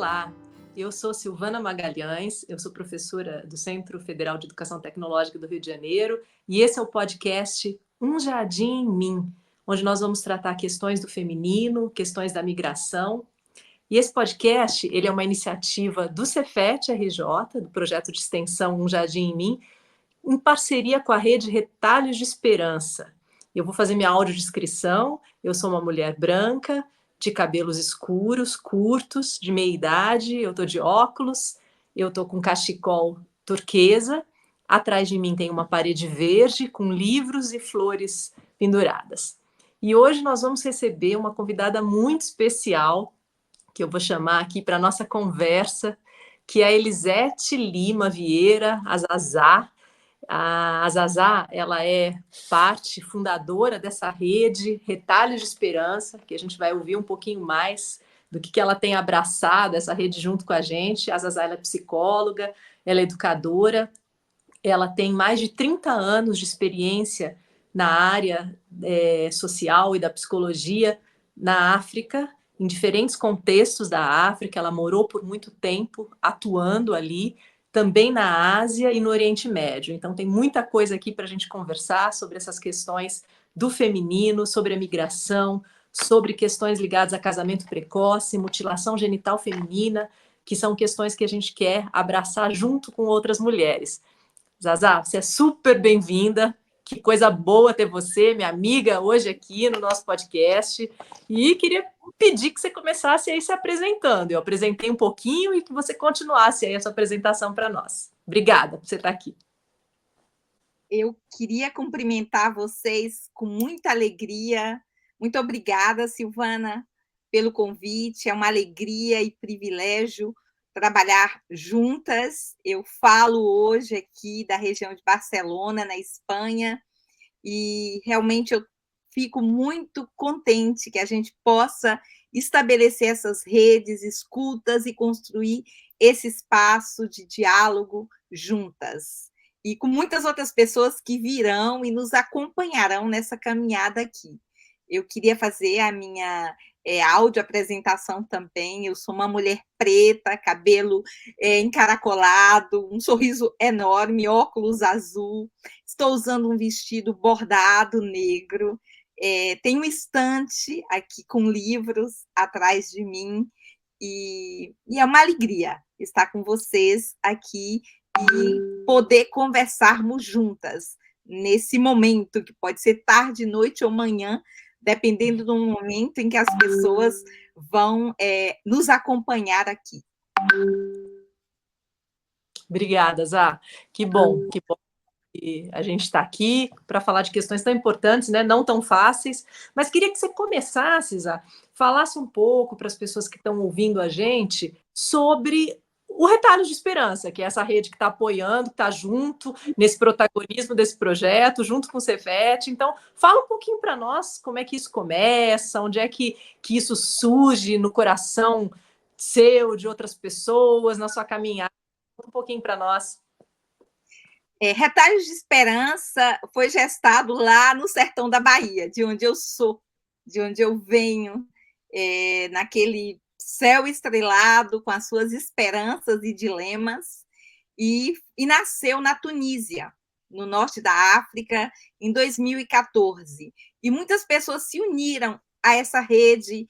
Olá, eu sou Silvana Magalhães, eu sou professora do Centro Federal de Educação Tecnológica do Rio de Janeiro e esse é o podcast Um Jardim em Mim, onde nós vamos tratar questões do feminino, questões da migração. E esse podcast, ele é uma iniciativa do Cefet RJ, do projeto de extensão Um Jardim em Mim, em parceria com a rede Retalhos de Esperança. Eu vou fazer minha audiodescrição. Eu sou uma mulher branca, de cabelos escuros, curtos, de meia idade, eu estou de óculos, eu estou com cachecol turquesa, atrás de mim tem uma parede verde com livros e flores penduradas. E hoje nós vamos receber uma convidada muito especial, que eu vou chamar aqui para a nossa conversa, que é a Elisete Lima Vieira, a Zazá. A Zazá, ela é parte fundadora dessa rede Retalhos de Esperança, que a gente vai ouvir um pouquinho mais do que ela tem abraçado, essa rede junto com a gente. A Zazá, ela é psicóloga, ela é educadora, ela tem mais de 30 anos de experiência na área social e da psicologia na África, em diferentes contextos da África. Ela morou por muito tempo atuando ali, também na Ásia e no Oriente Médio. Então, tem muita coisa aqui para a gente conversar sobre essas questões do feminino, sobre a migração, sobre questões ligadas a casamento precoce, mutilação genital feminina, que são questões que a gente quer abraçar junto com outras mulheres. Zazá, você é super bem-vinda. Que coisa boa ter você, minha amiga, hoje aqui no nosso podcast. E queria pedir que você começasse aí se apresentando. Eu apresentei um pouquinho e que você continuasse aí a sua apresentação para nós. Obrigada por você estar aqui. Eu queria cumprimentar vocês com muita alegria. Muito obrigada, Silvana, pelo convite. É uma alegria e privilégio trabalhar juntas. Eu falo hoje aqui da região de Barcelona, na Espanha, e realmente eu fico muito contente que a gente possa estabelecer essas redes, escutas e construir esse espaço de diálogo juntas. E com muitas outras pessoas que virão e nos acompanharão nessa caminhada aqui. Eu queria fazer a minha áudio apresentação também. Eu sou uma mulher preta, cabelo encaracolado, um sorriso enorme, óculos azul. Estou usando um vestido bordado negro. Tem um estante aqui com livros atrás de mim. E é uma alegria estar com vocês aqui e poder conversarmos juntas nesse momento, que pode ser tarde, noite ou manhã, dependendo do momento em que as pessoas vão nos acompanhar aqui. Obrigada, Zá. Que bom que a gente está aqui para falar de questões tão importantes, né? Não tão fáceis, mas queria que você começasse, Zá, falasse um pouco para as pessoas que estão ouvindo a gente sobre o Retalhos de Esperança, que é essa rede que está apoiando, que está junto nesse protagonismo desse projeto, junto com o Cefet. Então, fala um pouquinho para nós como é que isso começa, onde é que isso surge no coração seu, de outras pessoas, na sua caminhada. Um pouquinho para nós. Retalhos de Esperança foi gestado lá no sertão da Bahia, de onde eu sou, de onde eu venho, naquele céu estrelado com as suas esperanças e dilemas, e nasceu na Tunísia, no norte da África, em 2014. E muitas pessoas se uniram a essa rede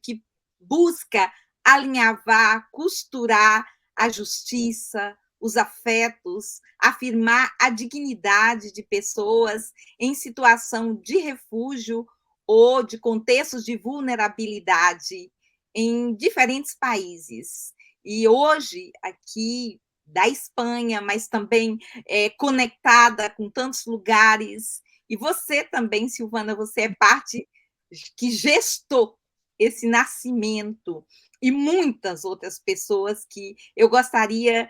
que busca alinhavar, costurar a justiça, os afetos, afirmar a dignidade de pessoas em situação de refúgio ou de contextos de vulnerabilidade em diferentes países. E hoje, aqui da Espanha, mas também conectada com tantos lugares, e você também, Silvana, você é parte que gestou esse nascimento, e muitas outras pessoas que eu gostaria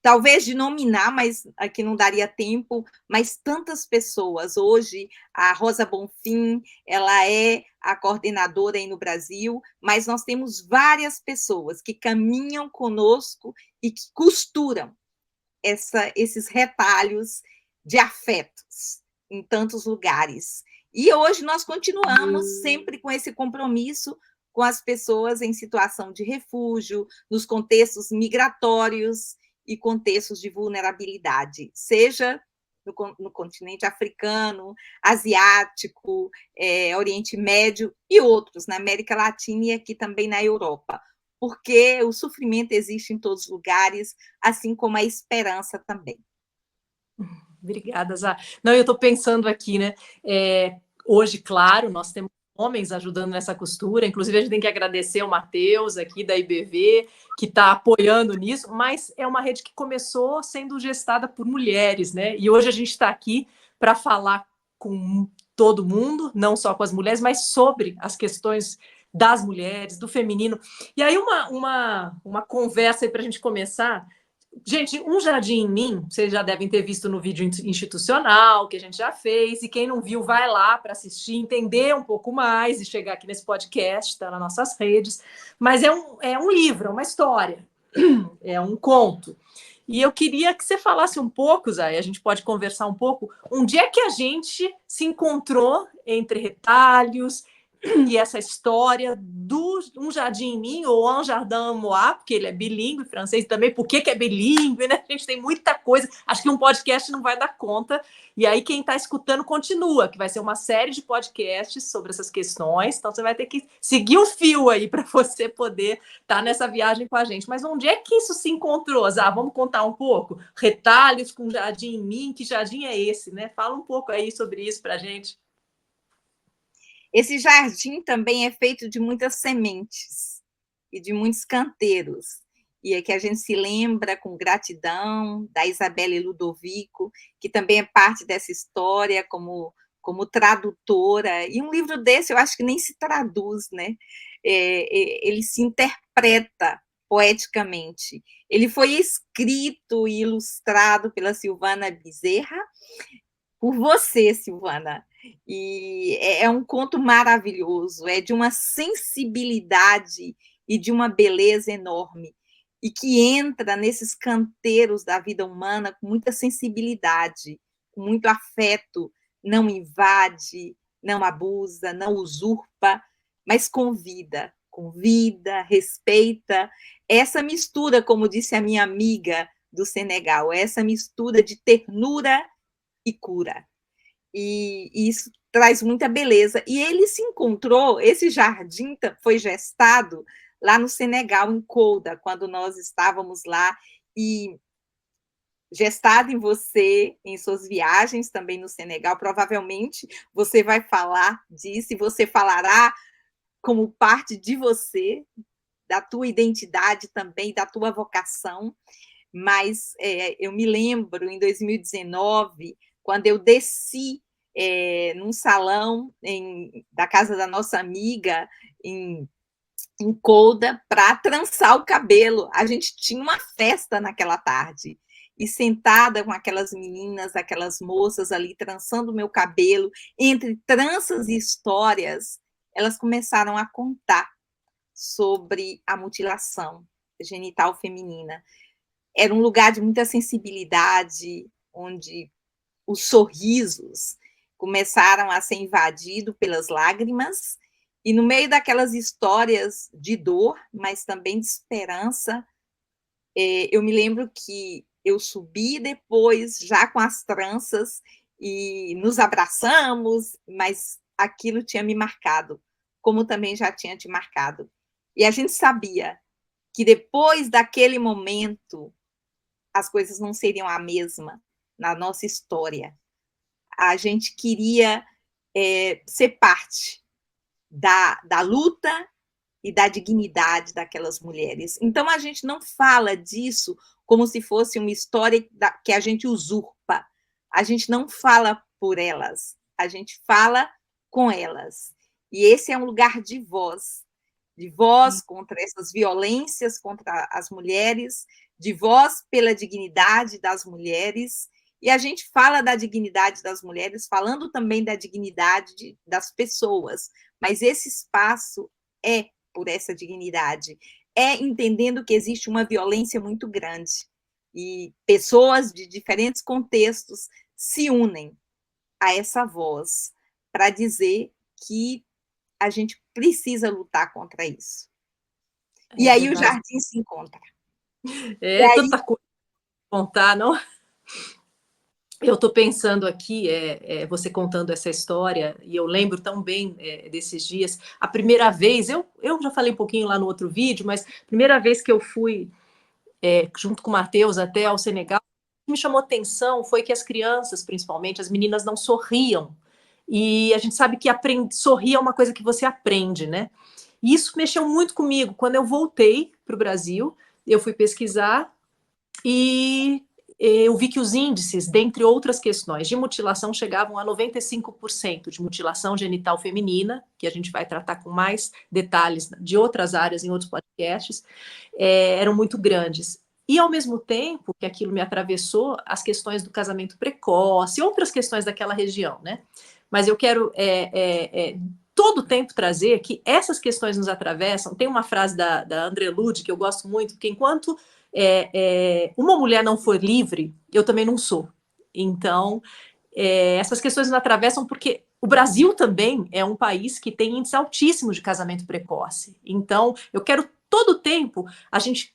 talvez de nominar, mas aqui não daria tempo, mas tantas pessoas. Hoje, a Rosa Bonfim, ela é a coordenadora aí no Brasil, mas nós temos várias pessoas que caminham conosco e que costuram esses retalhos de afetos em tantos lugares. E hoje nós continuamos sempre com esse compromisso com as pessoas em situação de refúgio, nos contextos migratórios e contextos de vulnerabilidade, seja no continente africano, asiático, Oriente Médio e outros, na América Latina e aqui também na Europa, porque o sofrimento existe em todos os lugares, assim como a esperança também. Obrigada, Zá. Não, eu estou pensando aqui, né? Hoje, claro, nós temos homens ajudando nessa costura, inclusive a gente tem que agradecer o Matheus aqui da IBV, que está apoiando nisso, mas é uma rede que começou sendo gestada por mulheres, né? E hoje a gente está aqui para falar com todo mundo, não só com as mulheres, mas sobre as questões das mulheres, do feminino. E aí, uma conversa aí para a gente começar. Gente, Um Jardim em Mim, vocês já devem ter visto no vídeo institucional que a gente já fez, e quem não viu, vai lá para assistir, entender um pouco mais e chegar aqui nesse podcast, está nas nossas redes. Mas é um livro, é uma história, é um conto. E eu queria que você falasse um pouco, Zay, a gente pode conversar um pouco, onde é que a gente se encontrou entre retalhos e essa história do Um Jardim em Mim, ou Un Jardin Moi, porque ele é bilíngue, francês também, por que é bilíngue, né? A gente tem muita coisa, acho que um podcast não vai dar conta, e aí quem está escutando continua, que vai ser uma série de podcasts sobre essas questões, então você vai ter que seguir o fio aí para você poder estar nessa viagem com a gente. Mas onde é que isso se encontrou, Zá? Vamos contar um pouco? Retalhos com Jardim em Mim, que jardim é esse, né? Fala um pouco aí sobre isso para a gente. Esse jardim também é feito de muitas sementes e de muitos canteiros. E é que a gente se lembra com gratidão da Isabelle Ludovico, que também é parte dessa história como tradutora. E um livro desse eu acho que nem se traduz, né? Ele se interpreta poeticamente. Ele foi escrito e ilustrado pela Silvana Bezerra, por você, Silvana. E é um conto maravilhoso, é de uma sensibilidade e de uma beleza enorme, e que entra nesses canteiros da vida humana com muita sensibilidade, com muito afeto, não invade, não abusa, não usurpa, mas convida, respeita. Essa mistura, como disse a minha amiga do Senegal, essa mistura de ternura e cura. E isso traz muita beleza. E ele se encontrou, esse jardim foi gestado lá no Senegal, em Kouda, quando nós estávamos lá, e gestado em você, em suas viagens também no Senegal, provavelmente você vai falar disso, e você falará como parte de você, da tua identidade também, da tua vocação. Mas eu me lembro, em 2019, quando eu desci num salão da casa da nossa amiga, em Couda, para trançar o cabelo. A gente tinha uma festa naquela tarde. E sentada com aquelas meninas, aquelas moças ali, trançando o meu cabelo, entre tranças e histórias, elas começaram a contar sobre a mutilação genital feminina. Era um lugar de muita sensibilidade, onde os sorrisos começaram a ser invadidos pelas lágrimas, e no meio daquelas histórias de dor, mas também de esperança, eu me lembro que eu subi depois, já com as tranças, e nos abraçamos, mas aquilo tinha me marcado, como também já tinha te marcado. E a gente sabia que depois daquele momento, as coisas não seriam a mesma na nossa história. A gente queria ser parte da luta e da dignidade daquelas mulheres. Então, a gente não fala disso como se fosse uma história que a gente usurpa. A gente não fala por elas, a gente fala com elas. E esse é um lugar de voz contra essas violências contra as mulheres, de voz pela dignidade das mulheres. E a gente fala da dignidade das mulheres, falando também da dignidade das pessoas, mas esse espaço é por essa dignidade, é entendendo que existe uma violência muito grande, e pessoas de diferentes contextos se unem a essa voz para dizer que a gente precisa lutar contra isso. E É aí o verdade. jardim se encontra. É tanta coisa para contar, não? Eu estou pensando aqui, você contando essa história, e eu lembro tão bem desses dias. A primeira vez, eu já falei um pouquinho lá no outro vídeo, mas a primeira vez que eu fui junto com o Matheus até ao Senegal, o que me chamou atenção foi que as crianças, principalmente, as meninas não sorriam. E a gente sabe que sorrir é uma coisa que você aprende, né? E isso mexeu muito comigo. Quando eu voltei para o Brasil, eu fui pesquisar e eu vi que os índices, dentre outras questões, de mutilação chegavam a 95% de mutilação genital feminina, que a gente vai tratar com mais detalhes de outras áreas em outros podcasts, eram muito grandes. E, ao mesmo tempo que aquilo me atravessou, as questões do casamento precoce, outras questões daquela região, né? Mas eu quero todo o tempo trazer que essas questões nos atravessam. Tem uma frase da André Lude que eu gosto muito, que enquanto uma mulher não for livre, eu também não sou. Então, essas questões nos atravessam porque o Brasil também é um país que tem índice altíssimo de casamento precoce. Então, eu quero todo o tempo a gente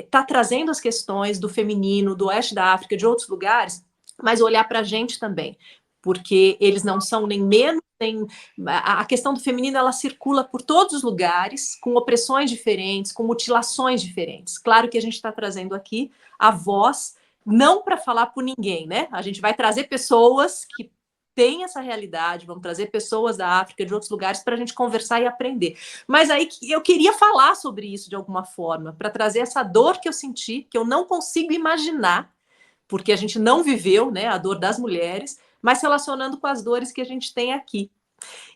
tá trazendo as questões do feminino, do oeste da África, de outros lugares, mas olhar para a gente também, porque eles não são nem menos, nem... A questão do feminino, ela circula por todos os lugares, com opressões diferentes, com mutilações diferentes. Claro que a gente está trazendo aqui a voz, não para falar por ninguém, né? A gente vai trazer pessoas que têm essa realidade, vamos trazer pessoas da África, de outros lugares, para a gente conversar e aprender. Mas aí eu queria falar sobre isso de alguma forma, para trazer essa dor que eu senti, que eu não consigo imaginar, porque a gente não viveu, né, a dor das mulheres, mas relacionando com as dores que a gente tem aqui.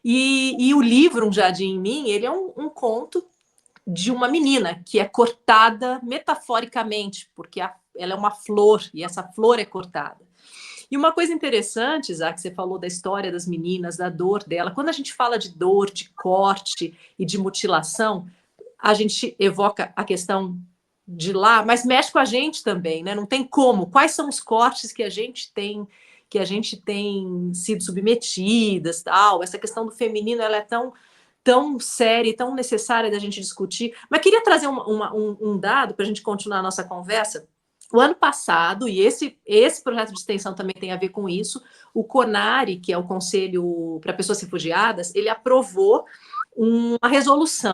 E o livro Um Jardim em Mim, ele é um conto de uma menina que é cortada metaforicamente, porque ela é uma flor e essa flor é cortada. E uma coisa interessante, Isaac, você falou da história das meninas, da dor dela. Quando a gente fala de dor, de corte e de mutilação, a gente evoca a questão de lá, mas mexe com a gente também, né? Não tem como. Quais são os cortes que a gente tem sido submetidas, tal? Essa questão do feminino, ela é tão séria e tão necessária da gente discutir. Mas queria trazer um dado para a gente continuar a nossa conversa. O ano passado, e esse projeto de extensão também tem a ver com isso, o CONARE, que é o Conselho para Pessoas Refugiadas, ele aprovou uma resolução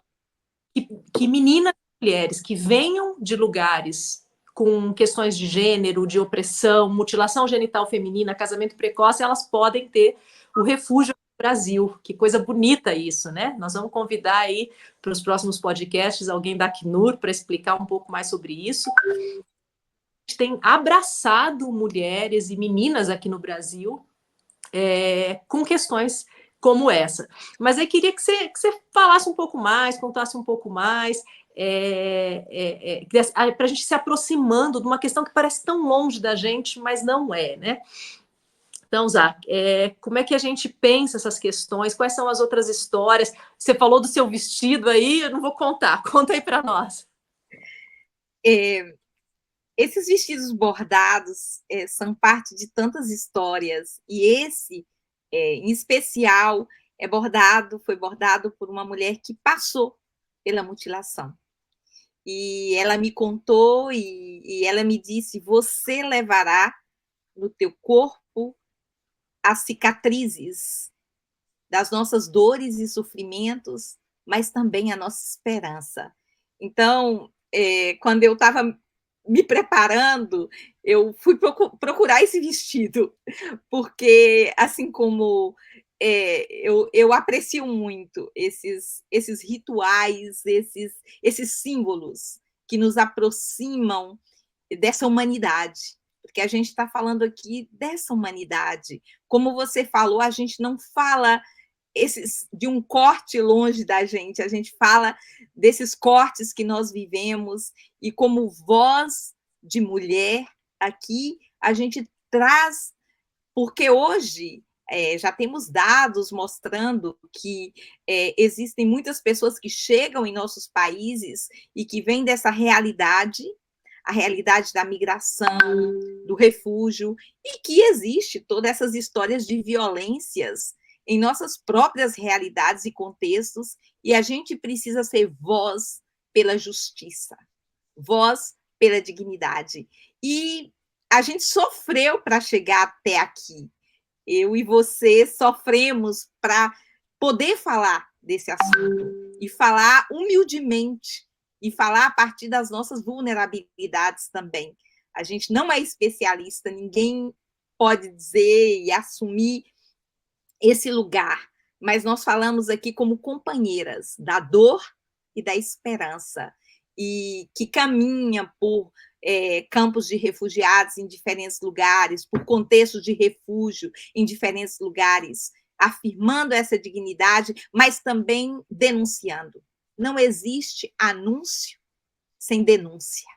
que meninas e mulheres que venham de lugares com questões de gênero, de opressão, mutilação genital feminina, casamento precoce, elas podem ter o refúgio no Brasil. Que coisa bonita isso, né? Nós vamos convidar aí para os próximos podcasts alguém da Acnur para explicar um pouco mais sobre isso. A gente tem abraçado mulheres e meninas aqui no Brasil com questões como essa. Mas eu queria que você falasse um pouco mais, contasse um pouco mais, para a gente se aproximando de uma questão que parece tão longe da gente, mas não é, né? Então, Zá, como é que a gente pensa essas questões? Quais são as outras histórias? Você falou do seu vestido aí, eu não vou contar. Conta aí para nós. Esses vestidos bordados são parte de tantas histórias, e esse, em especial, foi bordado por uma mulher que passou pela mutilação. E ela me contou e ela me disse: você levará no teu corpo as cicatrizes das nossas dores e sofrimentos, mas também a nossa esperança. Então, quando eu estava me preparando, eu fui procurar esse vestido, porque, assim como eu aprecio muito esses rituais, esses símbolos que nos aproximam dessa humanidade, porque a gente está falando aqui dessa humanidade. Como você falou, a gente não fala de um corte longe da gente, a gente fala desses cortes que nós vivemos, e como voz de mulher aqui, a gente traz, porque hoje já temos dados mostrando que existem muitas pessoas que chegam em nossos países e que vêm dessa realidade, a realidade da migração, do refúgio, e que existe todas essas histórias de violências em nossas próprias realidades e contextos, e a gente precisa ser voz pela justiça, voz pela dignidade. E a gente sofreu para chegar até aqui. Eu e você sofremos para poder falar desse assunto e falar humildemente e falar a partir das nossas vulnerabilidades também. A gente não é especialista, ninguém pode dizer e assumir esse lugar, mas nós falamos aqui como companheiras da dor e da esperança, e que caminha por campos de refugiados em diferentes lugares, por contextos de refúgio em diferentes lugares, afirmando essa dignidade, mas também denunciando. Não existe anúncio sem denúncia.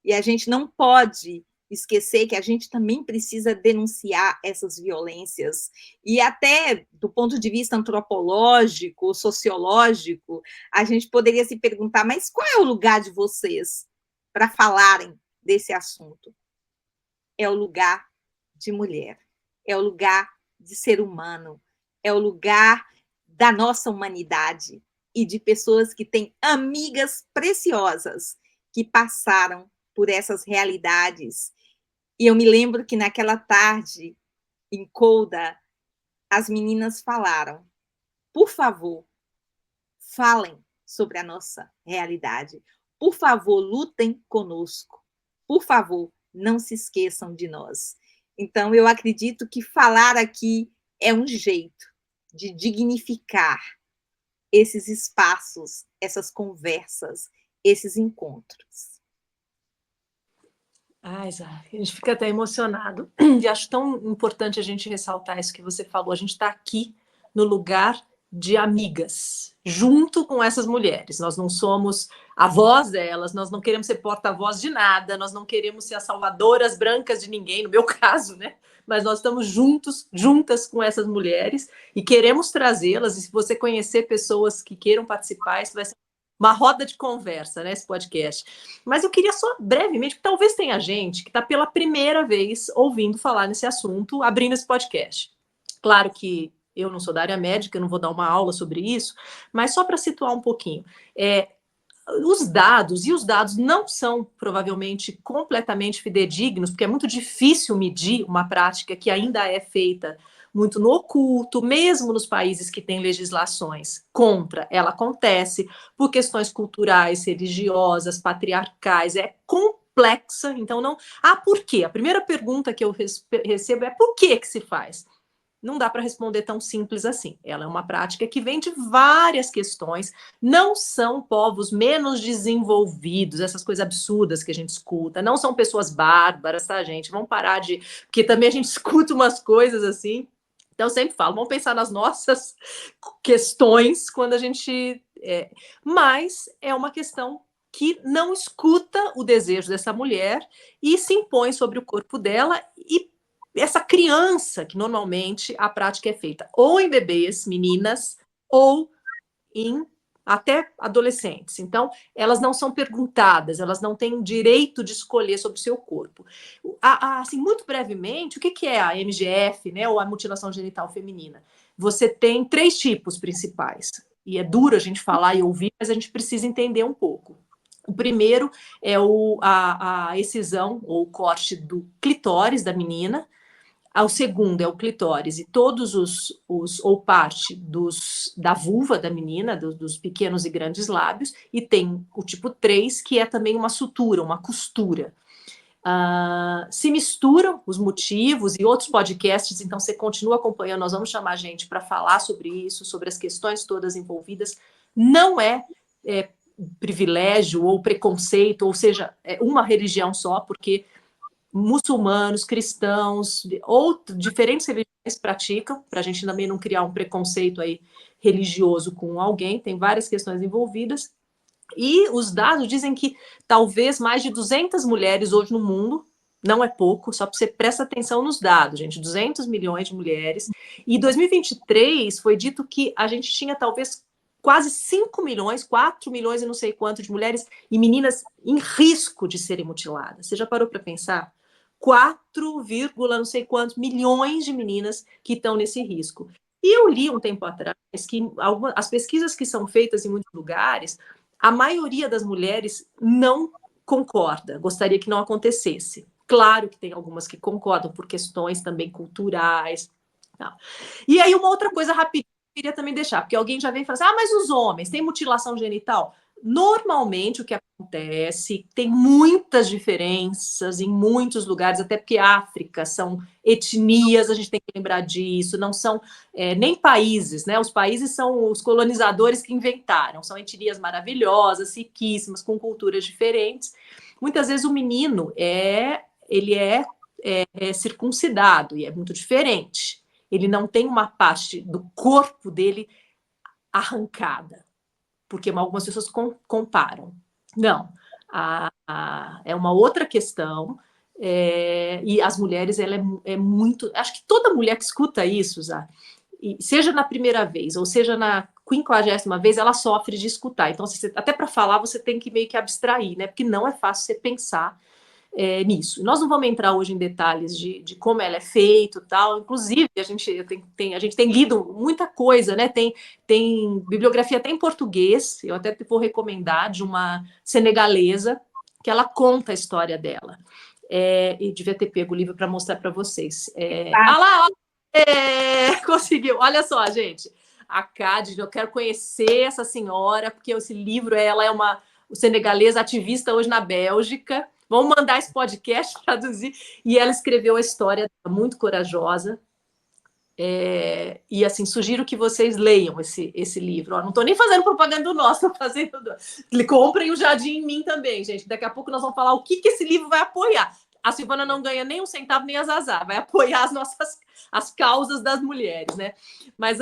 E a gente não pode esquecer que a gente também precisa denunciar essas violências. E até do ponto de vista antropológico, sociológico, a gente poderia se perguntar, mas qual é o lugar de vocês para falarem desse assunto? É o lugar de mulher, é o lugar de ser humano, é o lugar da nossa humanidade e de pessoas que têm amigas preciosas que passaram por essas realidades. E eu me lembro que naquela tarde, em Couda, as meninas falaram, por favor, falem sobre a nossa realidade. Por favor, lutem conosco. Por favor, não se esqueçam de nós. Então, eu acredito que falar aqui é um jeito de dignificar esses espaços, essas conversas, esses encontros. Ai, Zá, a gente fica até emocionado. E acho tão importante a gente ressaltar isso que você falou. A gente está aqui no lugar de amigas, junto com essas mulheres. Nós não somos a voz delas, nós não queremos ser porta-voz de nada, nós não queremos ser as salvadoras brancas de ninguém, no meu caso, né? Mas nós estamos juntas com essas mulheres e queremos trazê-las. E se você conhecer pessoas que queiram participar, isso vai ser uma roda de conversa, né, esse podcast. Mas eu queria só brevemente, porque talvez tenha gente que está pela primeira vez ouvindo falar nesse assunto, abrindo esse podcast. Claro que eu não sou da área médica, eu não vou dar uma aula sobre isso, mas só para situar um pouquinho. Os dados não são provavelmente completamente fidedignos, porque é muito difícil medir uma prática que ainda é feita muito no oculto, mesmo nos países que têm legislações contra, ela acontece por questões culturais, religiosas, patriarcais, é complexa, então não... por quê? A primeira pergunta que eu recebo é por que se faz? Não dá para responder tão simples assim. Ela é uma prática que vem de várias questões, não são povos menos desenvolvidos, essas coisas absurdas que a gente escuta, não são pessoas bárbaras, tá, gente? Vamos parar de... Porque também a gente escuta umas coisas assim. Então, eu sempre falo, vamos pensar nas nossas questões quando a gente... Mas é uma questão que não escuta o desejo dessa mulher e se impõe sobre o corpo dela e essa criança, que normalmente a prática é feita ou em bebês, meninas, ou em até adolescentes. Então, elas não são perguntadas, elas não têm direito de escolher sobre o seu corpo. Assim, muito brevemente, o que é a MGF, né, ou a mutilação genital feminina? Você tem 3 tipos principais. E é duro a gente falar e ouvir, mas a gente precisa entender um pouco. O primeiro é a excisão ou corte do clitóris da menina. O segundo é o clitóris e todos ou parte da vulva da menina, dos pequenos e grandes lábios, e tem o tipo 3, que é também uma sutura, uma costura. Se misturam os motivos e outros podcasts, então você continua acompanhando, nós vamos chamar a gente para falar sobre isso, sobre as questões todas envolvidas. Não é privilégio ou preconceito, ou seja, é uma religião só, porque muçulmanos, cristãos, ou diferentes religiões praticam, para a gente também não criar um preconceito aí religioso com alguém, tem várias questões envolvidas, e os dados dizem que talvez mais de 200 mulheres hoje no mundo, não é pouco, só para você prestar atenção nos dados, gente, 200 milhões de mulheres, e em 2023 foi dito que a gente tinha talvez quase 5 milhões, 4 milhões e não sei quanto de mulheres e meninas em risco de serem mutiladas. Você já parou para pensar? 4, não sei quantos milhões de meninas que estão nesse risco. E eu li um tempo atrás que as pesquisas que são feitas em muitos lugares, a maioria das mulheres não concorda, gostaria que não acontecesse. Claro que tem algumas que concordam por questões também culturais. Tal. E aí, uma outra coisa rapidinho que eu queria também deixar, porque alguém já vem e fala assim: mas os homens têm mutilação genital? Normalmente, o que acontece, tem muitas diferenças em muitos lugares, até porque África são etnias, a gente tem que lembrar disso, não são nem países, né? Os países são os colonizadores que inventaram, são etnias maravilhosas, riquíssimas, com culturas diferentes. Muitas vezes o menino ele é circuncidado e é muito diferente. Ele não tem uma parte do corpo dele arrancada, porque algumas pessoas comparam. Não, é uma outra questão. E as mulheres, ela é muito. Acho que toda mulher que escuta isso, Zá, seja na primeira vez ou seja na 50ª vez, ela sofre de escutar. Então, até para falar, você tem que meio que abstrair, né? Porque não é fácil você pensar nisso. Nós não vamos entrar hoje em detalhes de como ela é feita, tal. Inclusive, a gente tem lido muita coisa, né? Tem bibliografia até em português, eu até vou recomendar, de uma senegalesa, que ela conta a história dela. E devia ter pego o livro para mostrar para vocês. Lá, conseguiu. Olha só, gente. A Cade, eu quero conhecer essa senhora, porque esse livro, ela é uma senegalesa ativista hoje na Bélgica. Vamos mandar esse podcast traduzir. E ela escreveu a história muito corajosa. E assim, sugiro que vocês leiam esse livro. Não estou nem fazendo propaganda do nosso, estou fazendo. Comprem o Jardim em Mim também, gente. Daqui a pouco nós vamos falar o que esse livro vai apoiar. A Silvana não ganha nem um centavo, nem a Zazá. Vai apoiar as causas das mulheres, né? Mas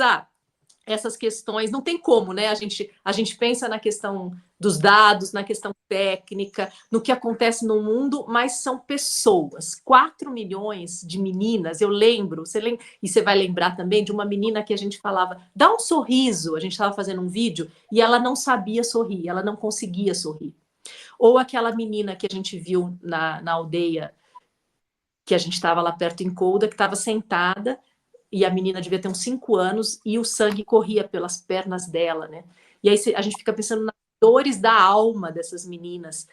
essas questões, não tem como, né? A gente pensa na questão dos dados, na questão técnica, no que acontece no mundo, mas são pessoas. 4 milhões de meninas, eu lembro, e você vai lembrar também de uma menina que a gente falava, dá um sorriso, a gente estava fazendo um vídeo, e ela não sabia sorrir, ela não conseguia sorrir. Ou aquela menina que a gente viu na aldeia, que a gente estava lá perto em Couda, que estava sentada, e a menina devia ter uns 5 anos, e o sangue corria pelas pernas dela, né? E aí a gente fica pensando nas dores da alma dessas meninas,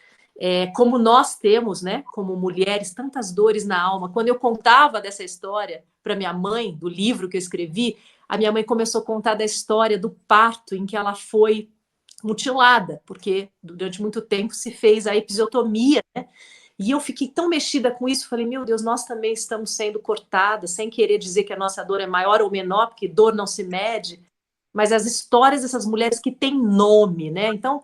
como nós temos, né, como mulheres, tantas dores na alma. Quando eu contava dessa história para minha mãe, do livro que eu escrevi, a minha mãe começou a contar da história do parto em que ela foi mutilada, porque durante muito tempo se fez a episiotomia, né? E eu fiquei tão mexida com isso, falei, meu Deus, nós também estamos sendo cortadas, sem querer dizer que a nossa dor é maior ou menor, porque dor não se mede, mas as histórias dessas mulheres que têm nome, né? Então,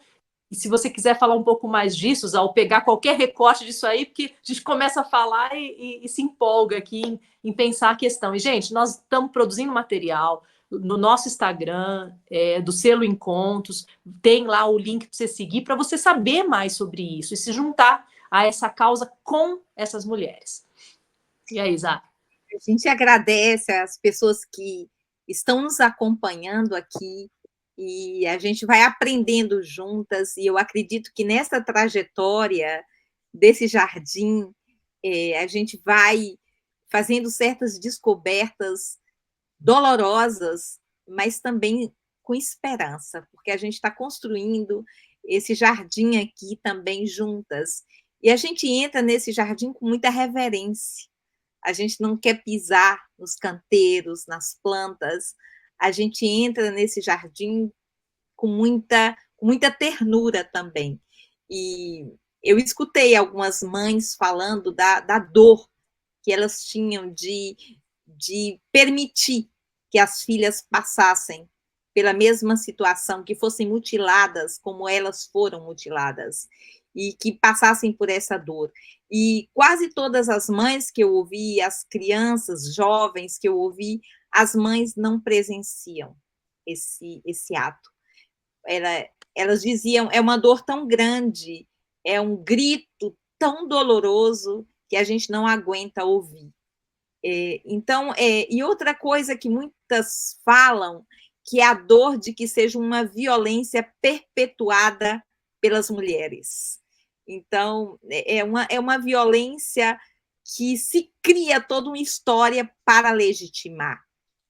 se você quiser falar um pouco mais disso, ao pegar qualquer recorte disso aí, porque a gente começa a falar e se empolga aqui em pensar a questão. E, gente, nós estamos produzindo material no nosso Instagram, do Selo Encontros, tem lá o link para você seguir, para você saber mais sobre isso e se juntar a essa causa com essas mulheres. E aí, Isa? A gente agradece as pessoas que estão nos acompanhando aqui e a gente vai aprendendo juntas, e eu acredito que nessa trajetória desse jardim, a gente vai fazendo certas descobertas dolorosas, mas também com esperança, porque a gente está construindo esse jardim aqui também juntas. E a gente entra nesse jardim com muita reverência. A gente não quer pisar nos canteiros, nas plantas. A gente entra nesse jardim com muita ternura também. E eu escutei algumas mães falando da dor que elas tinham de permitir que as filhas passassem pela mesma situação, que fossem mutiladas como elas foram mutiladas, e que passassem por essa dor. E quase todas as mães que eu ouvi, as crianças, jovens que eu ouvi, as mães não presenciam esse ato. Elas diziam, é uma dor tão grande, é um grito tão doloroso que a gente não aguenta ouvir. Então, e outra coisa que muitas falam, que é a dor de que seja uma violência perpetuada pelas mulheres. Então, é uma violência que se cria toda uma história para legitimar.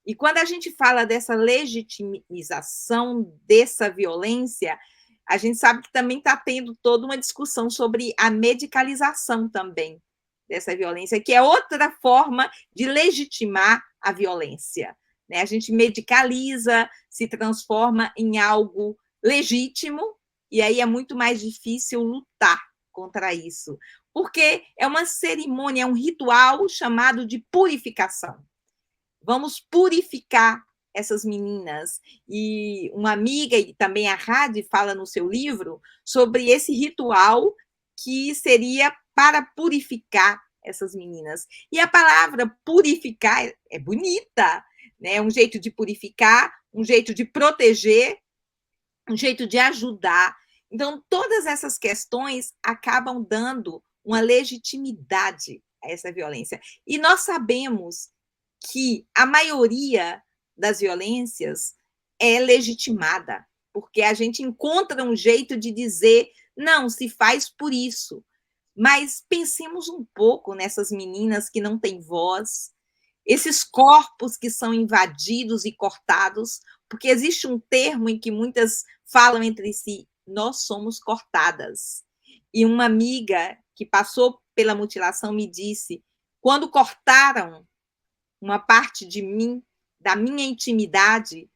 E quando a gente fala dessa legitimização dessa violência, a gente sabe que também está tendo toda uma discussão sobre a medicalização também dessa violência, que é outra forma de legitimar a violência. Né? A gente medicaliza, se transforma em algo legítimo, e aí é muito mais difícil lutar contra isso, porque é uma cerimônia, é um ritual chamado de purificação. Vamos purificar essas meninas. E uma amiga, e também a Hadi, fala no seu livro sobre esse ritual que seria para purificar essas meninas. E a palavra purificar é bonita, né? É um jeito de purificar, um jeito de proteger, um jeito de ajudar. Então, todas essas questões acabam dando uma legitimidade a essa violência. E nós sabemos que a maioria das violências é legitimada, porque a gente encontra um jeito de dizer, não, se faz por isso. Mas pensemos um pouco nessas meninas que não têm voz, esses corpos que são invadidos e cortados, porque existe um termo em que muitas falam entre si, nós somos cortadas. E uma amiga que passou pela mutilação me disse, quando cortaram uma parte de mim, da minha intimidade,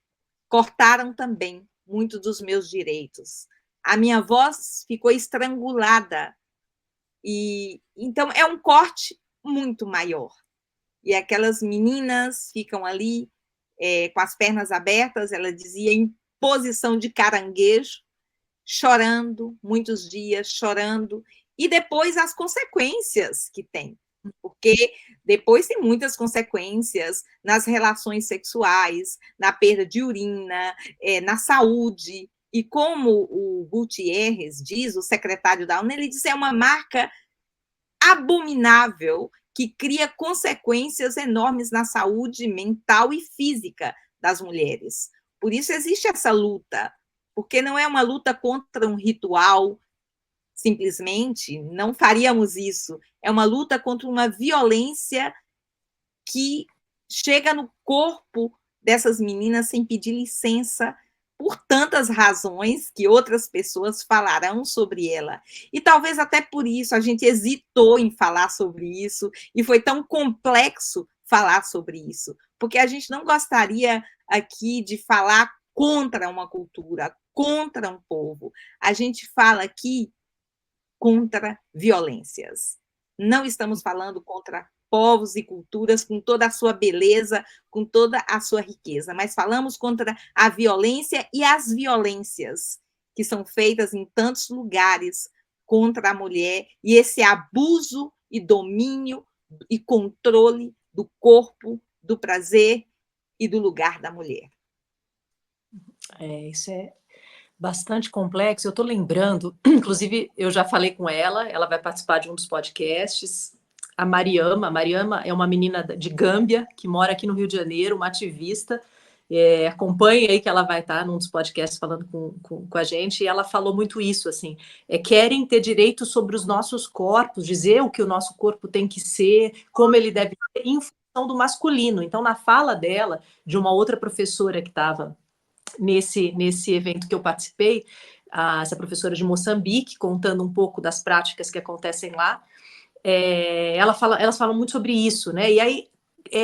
cortaram também muitos dos meus direitos. A minha voz ficou estrangulada. E então é um corte muito maior. E aquelas meninas ficam ali com as pernas abertas, ela dizia, em posição de caranguejo, chorando, muitos dias chorando, e depois as consequências que tem, porque depois tem muitas consequências nas relações sexuais, na perda de urina, na saúde, e como o Gutierrez diz, o secretário da ONU, ele diz que é uma marca abominável que cria consequências enormes na saúde mental e física das mulheres. Por isso existe essa luta, porque não é uma luta contra um ritual, simplesmente, não faríamos isso. É uma luta contra uma violência que chega no corpo dessas meninas sem pedir licença por tantas razões que outras pessoas falarão sobre ela. E talvez até por isso a gente hesitou em falar sobre isso e foi tão complexo falar sobre isso, porque a gente não gostaria aqui de falar contra uma cultura, contra um povo. A gente fala aqui contra violências. Não estamos falando contra povos e culturas com toda a sua beleza, com toda a sua riqueza, mas falamos contra a violência e as violências que são feitas em tantos lugares contra a mulher e esse abuso e domínio e controle do corpo, do prazer e do lugar da mulher. Isso é bastante complexo. Eu estou lembrando, inclusive, eu já falei com ela vai participar de um dos podcasts. A Mariama. A Mariama é uma menina de Gâmbia, que mora aqui no Rio de Janeiro, uma ativista. Acompanhe aí que ela vai estar num dos podcasts falando com a gente, e ela falou muito isso, assim, querem ter direito sobre os nossos corpos, dizer o que o nosso corpo tem que ser, como ele deve ser, em função do masculino. Então, na fala dela, de uma outra professora que estava nesse evento que eu participei, essa professora de Moçambique, contando um pouco das práticas que acontecem lá, elas falam muito sobre isso, né? E aí,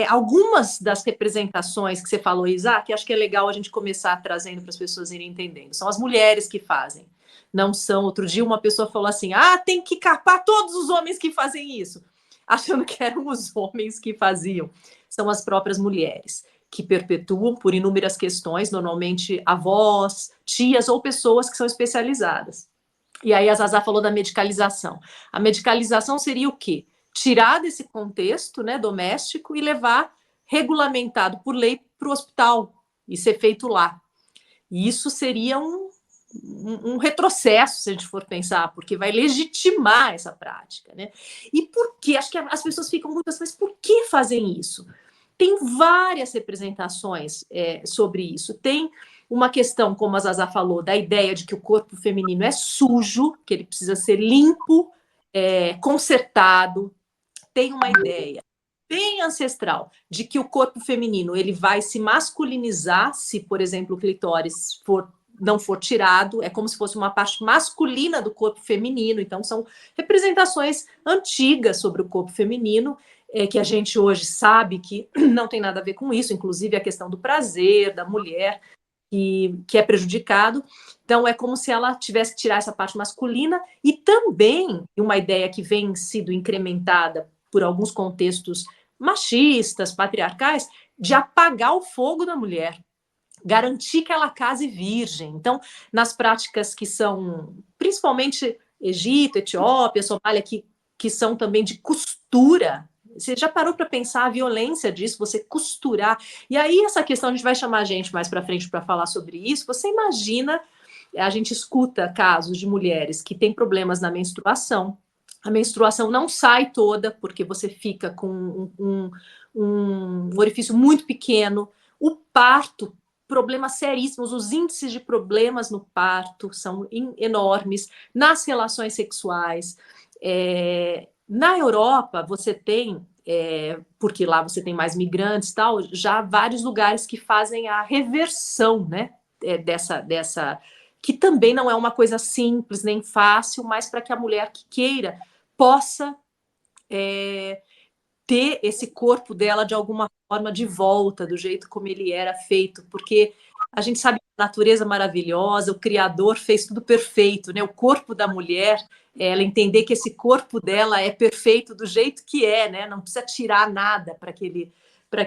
algumas das representações que você falou, Isaac, acho que é legal a gente começar trazendo para as pessoas irem entendendo. São as mulheres que fazem, não são. Outro dia uma pessoa falou assim, tem que capar todos os homens que fazem isso, achando que eram os homens que faziam. São as próprias mulheres que perpetuam por inúmeras questões, normalmente avós, tias ou pessoas que são especializadas. E aí a Zazá falou da medicalização. A medicalização seria o quê? Tirar desse contexto, né, doméstico e levar regulamentado por lei para o hospital e ser feito lá. E isso seria um retrocesso, se a gente for pensar, porque vai legitimar essa prática, né? E por quê? Acho que as pessoas ficam muito assim, mas por que fazem isso? Tem várias representações sobre isso. Tem uma questão, como a Zazá falou, da ideia de que o corpo feminino é sujo, que ele precisa ser limpo, consertado. Tem uma ideia bem ancestral, de que o corpo feminino ele vai se masculinizar se, por exemplo, o clitóris não for tirado, é como se fosse uma parte masculina do corpo feminino, então são representações antigas sobre o corpo feminino, que a gente hoje sabe que não tem nada a ver com isso, inclusive a questão do prazer da mulher, que é prejudicado. Então, é como se ela tivesse que tirar essa parte masculina, e também uma ideia que vem sido incrementada por alguns contextos machistas, patriarcais, de apagar o fogo da mulher, garantir que ela case virgem. Então, nas práticas que são, principalmente Egito, Etiópia, Somália, que são também de costura, você já parou para pensar a violência disso, você costurar? E aí, essa questão, a gente vai chamar a gente mais para frente para falar sobre isso. Você imagina, a gente escuta casos de mulheres que têm problemas na menstruação. A menstruação não sai toda, porque você fica com um orifício muito pequeno. O parto, problemas seríssimos, os índices de problemas no parto são enormes, nas relações sexuais. Na Europa, você tem, porque lá você tem mais migrantes e tal, já vários lugares que fazem a reversão, né, dessa, que também não é uma coisa simples nem fácil, mas para que a mulher que queira possa ter esse corpo dela de alguma forma de volta, do jeito como ele era feito, porque a gente sabe que a natureza é maravilhosa, o Criador fez tudo perfeito, né? O corpo da mulher, ela entender que esse corpo dela é perfeito do jeito que é, né? Não precisa tirar nada para que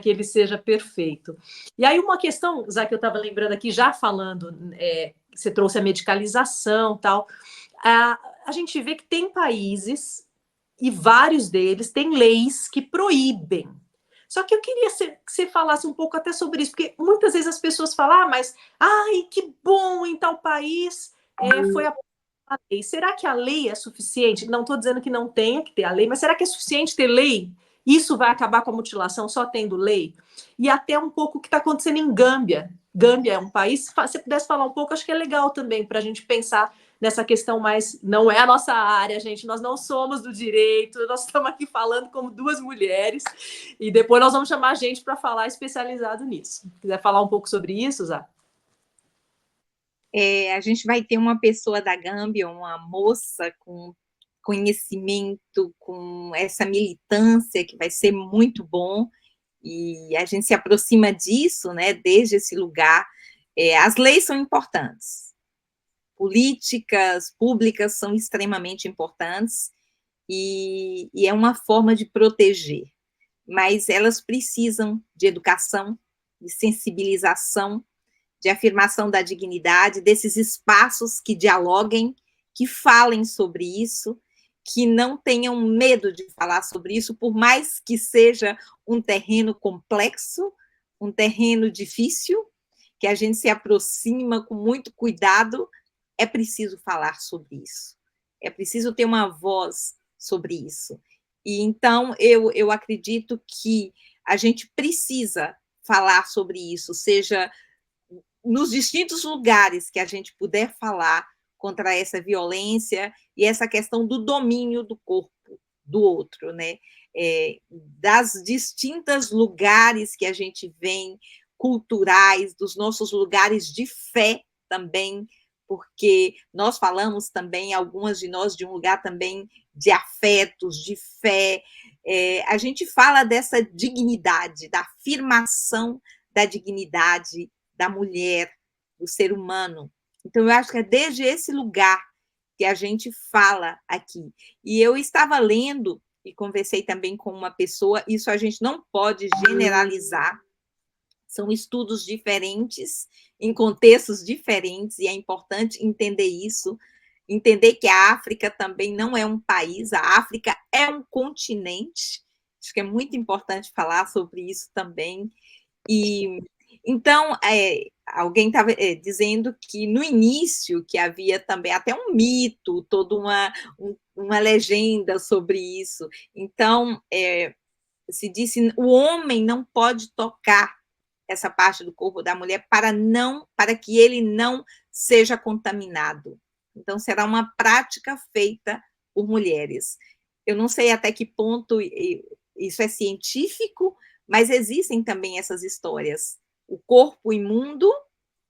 ele seja perfeito. E aí uma questão, Zé, que eu estava lembrando aqui, já falando, você trouxe a medicalização, tal, a gente vê que tem países, e vários deles têm leis que proíbem. Só que eu queria que você falasse um pouco até sobre isso, porque muitas vezes as pessoas falam, mas, ai, que bom, em tal país foi a lei. Será que a lei é suficiente? Não estou dizendo que não tenha que ter a lei, mas será que é suficiente ter lei? Isso vai acabar com a mutilação só tendo lei? E até um pouco o que está acontecendo em Gâmbia. Gâmbia é um país, se você pudesse falar um pouco, acho que é legal também, para a gente pensar nessa questão mais. Não é a nossa área, gente, nós não somos do direito, nós estamos aqui falando como duas mulheres, e depois nós vamos chamar a gente para falar especializado nisso. Quiser falar um pouco sobre isso, Zá? A gente vai ter uma pessoa da Gâmbia, uma moça com conhecimento, com essa militância, que vai ser muito bom, e a gente se aproxima disso, né, desde esse lugar. As leis são importantes, políticas públicas são extremamente importantes, e é uma forma de proteger, mas elas precisam de educação, de sensibilização, de afirmação da dignidade, desses espaços que dialoguem, que falem sobre isso, que não tenham medo de falar sobre isso, por mais que seja um terreno complexo, um terreno difícil, que a gente se aproxima com muito cuidado, é preciso falar sobre isso. É preciso ter uma voz sobre isso. E então eu acredito que a gente precisa falar sobre isso, seja nos distintos lugares que a gente puder falar contra essa violência e essa questão do domínio do corpo do outro, né? Das distintas lugares que a gente vem, culturais, dos nossos lugares de fé também, porque nós falamos também, algumas de nós, de um lugar também de afetos, de fé. A gente fala dessa dignidade, da afirmação da dignidade da mulher, do ser humano. Então, eu acho que é desde esse lugar que a gente fala aqui. E eu estava lendo e conversei também com uma pessoa, isso a gente não pode generalizar, são estudos diferentes, em contextos diferentes, e é importante entender isso, entender que a África também não é um país, a África é um continente, acho que é muito importante falar sobre isso também. E então, alguém estava dizendo que no início que havia também até um mito, toda uma legenda sobre isso. Então, se disse o homem não pode tocar essa parte do corpo da mulher para que ele não seja contaminado. Então, será uma prática feita por mulheres. Eu não sei até que ponto isso é científico, mas existem também essas histórias. O corpo imundo,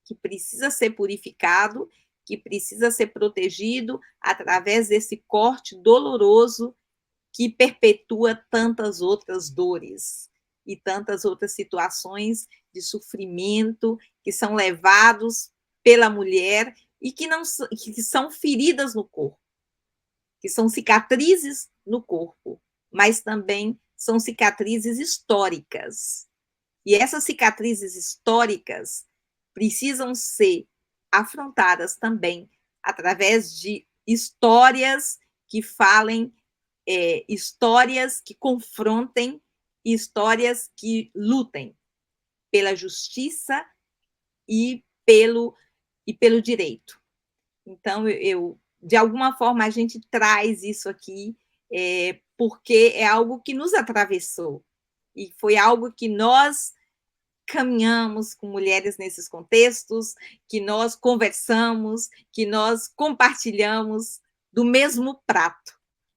que precisa ser purificado, que precisa ser protegido através desse corte doloroso que perpetua tantas outras dores e tantas outras situações de sofrimento que são levados pela mulher e que são feridas no corpo, que são cicatrizes no corpo, mas também são cicatrizes históricas. E essas cicatrizes históricas precisam ser afrontadas também através de histórias que falem, histórias que confrontem, histórias que lutem pela justiça e pelo direito. Então, de alguma forma, a gente traz isso aqui porque é algo que nos atravessou e foi algo que nós caminhamos com mulheres nesses contextos, que nós conversamos, que nós compartilhamos do mesmo prato,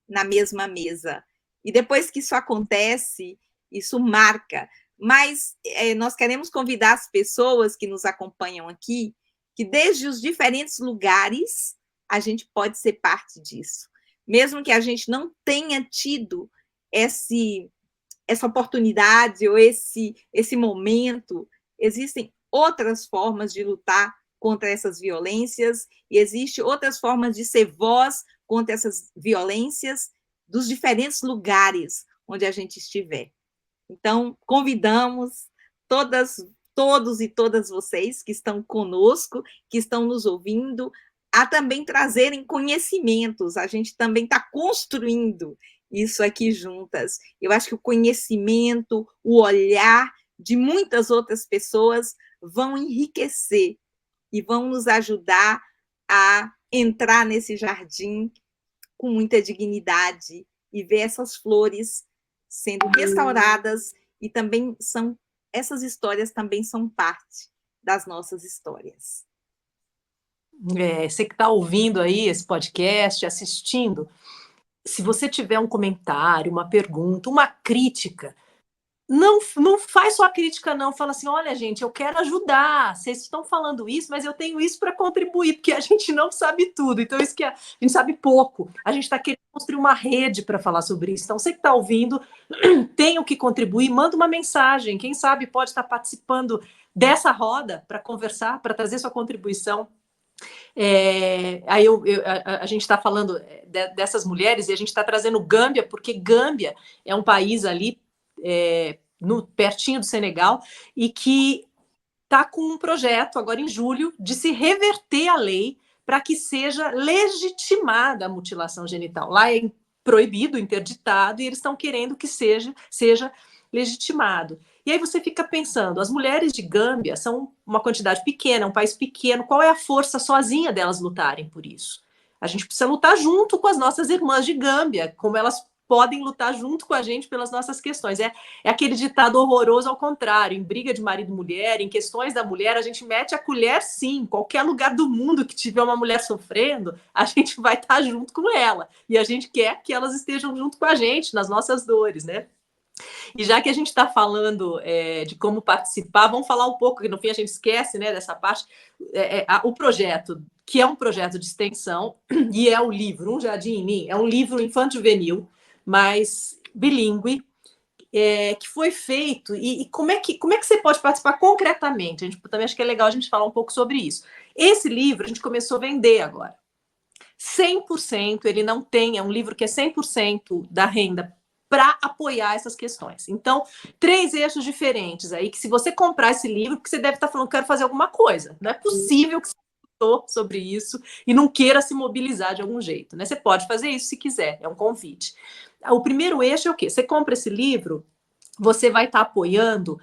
na mesma mesa. E depois que isso acontece, isso marca. Mas nós queremos convidar as pessoas que nos acompanham aqui, que desde os diferentes lugares a gente pode ser parte disso. Mesmo que a gente não tenha tido essa oportunidade ou esse momento, existem outras formas de lutar contra essas violências e existem outras formas de ser voz contra essas violências dos diferentes lugares onde a gente estiver. Então, convidamos todos e todas vocês que estão conosco, que estão nos ouvindo, a também trazerem conhecimentos. A gente também está construindo isso aqui juntas. Eu acho que o conhecimento, o olhar de muitas outras pessoas vão enriquecer e vão nos ajudar a entrar nesse jardim com muita dignidade e ver essas flores sendo restauradas e também essas histórias também são parte das nossas histórias. Você que está ouvindo aí esse podcast, assistindo, se você tiver um comentário, uma pergunta, uma crítica, não faz só a crítica, não. Fala assim: olha, gente, eu quero ajudar. Vocês estão falando isso, mas eu tenho isso para contribuir, porque a gente não sabe tudo. Então, isso que a gente sabe pouco. A gente está querendo construir uma rede para falar sobre isso. Então, você que está ouvindo, tem o que contribuir, manda uma mensagem. Quem sabe pode estar participando dessa roda para conversar, para trazer sua contribuição. Aí a gente está falando dessas mulheres e a gente está trazendo Gâmbia, porque Gâmbia é um país ali pertinho do Senegal e que está com um projeto agora em julho de se reverter a lei para que seja legitimada a mutilação genital. Lá é proibido, interditado, e eles estão querendo que seja legitimado. E aí você fica pensando, as mulheres de Gâmbia são uma quantidade pequena, é um país pequeno, qual é a força sozinha delas lutarem por isso? A gente precisa lutar junto com as nossas irmãs de Gâmbia, como elas podem lutar junto com a gente pelas nossas questões. É aquele ditado horroroso ao contrário, em briga de marido e mulher, em questões da mulher, a gente mete a colher sim, em qualquer lugar do mundo que tiver uma mulher sofrendo, a gente vai estar junto com ela, e a gente quer que elas estejam junto com a gente nas nossas dores, né? E já que a gente está falando de como participar, vamos falar um pouco, que no fim a gente esquece, né, dessa parte, o projeto, que é um projeto de extensão, e é o livro Um Jardim em Mim, é um livro infanto-juvenil, mas bilíngue, que foi feito, e como é que você pode participar concretamente? A gente também acho que é legal a gente falar um pouco sobre isso. Esse livro a gente começou a vender agora. 100% ele não tem, é um livro que é 100% da renda para apoiar essas questões. Então, 3 eixos diferentes aí, que se você comprar esse livro, porque você deve estar falando, quero fazer alguma coisa. Não é possível que você escutou sobre isso e não queira se mobilizar de algum jeito, né? Você pode fazer isso se quiser, é um convite. O primeiro eixo é o quê? Você compra esse livro, você vai estar apoiando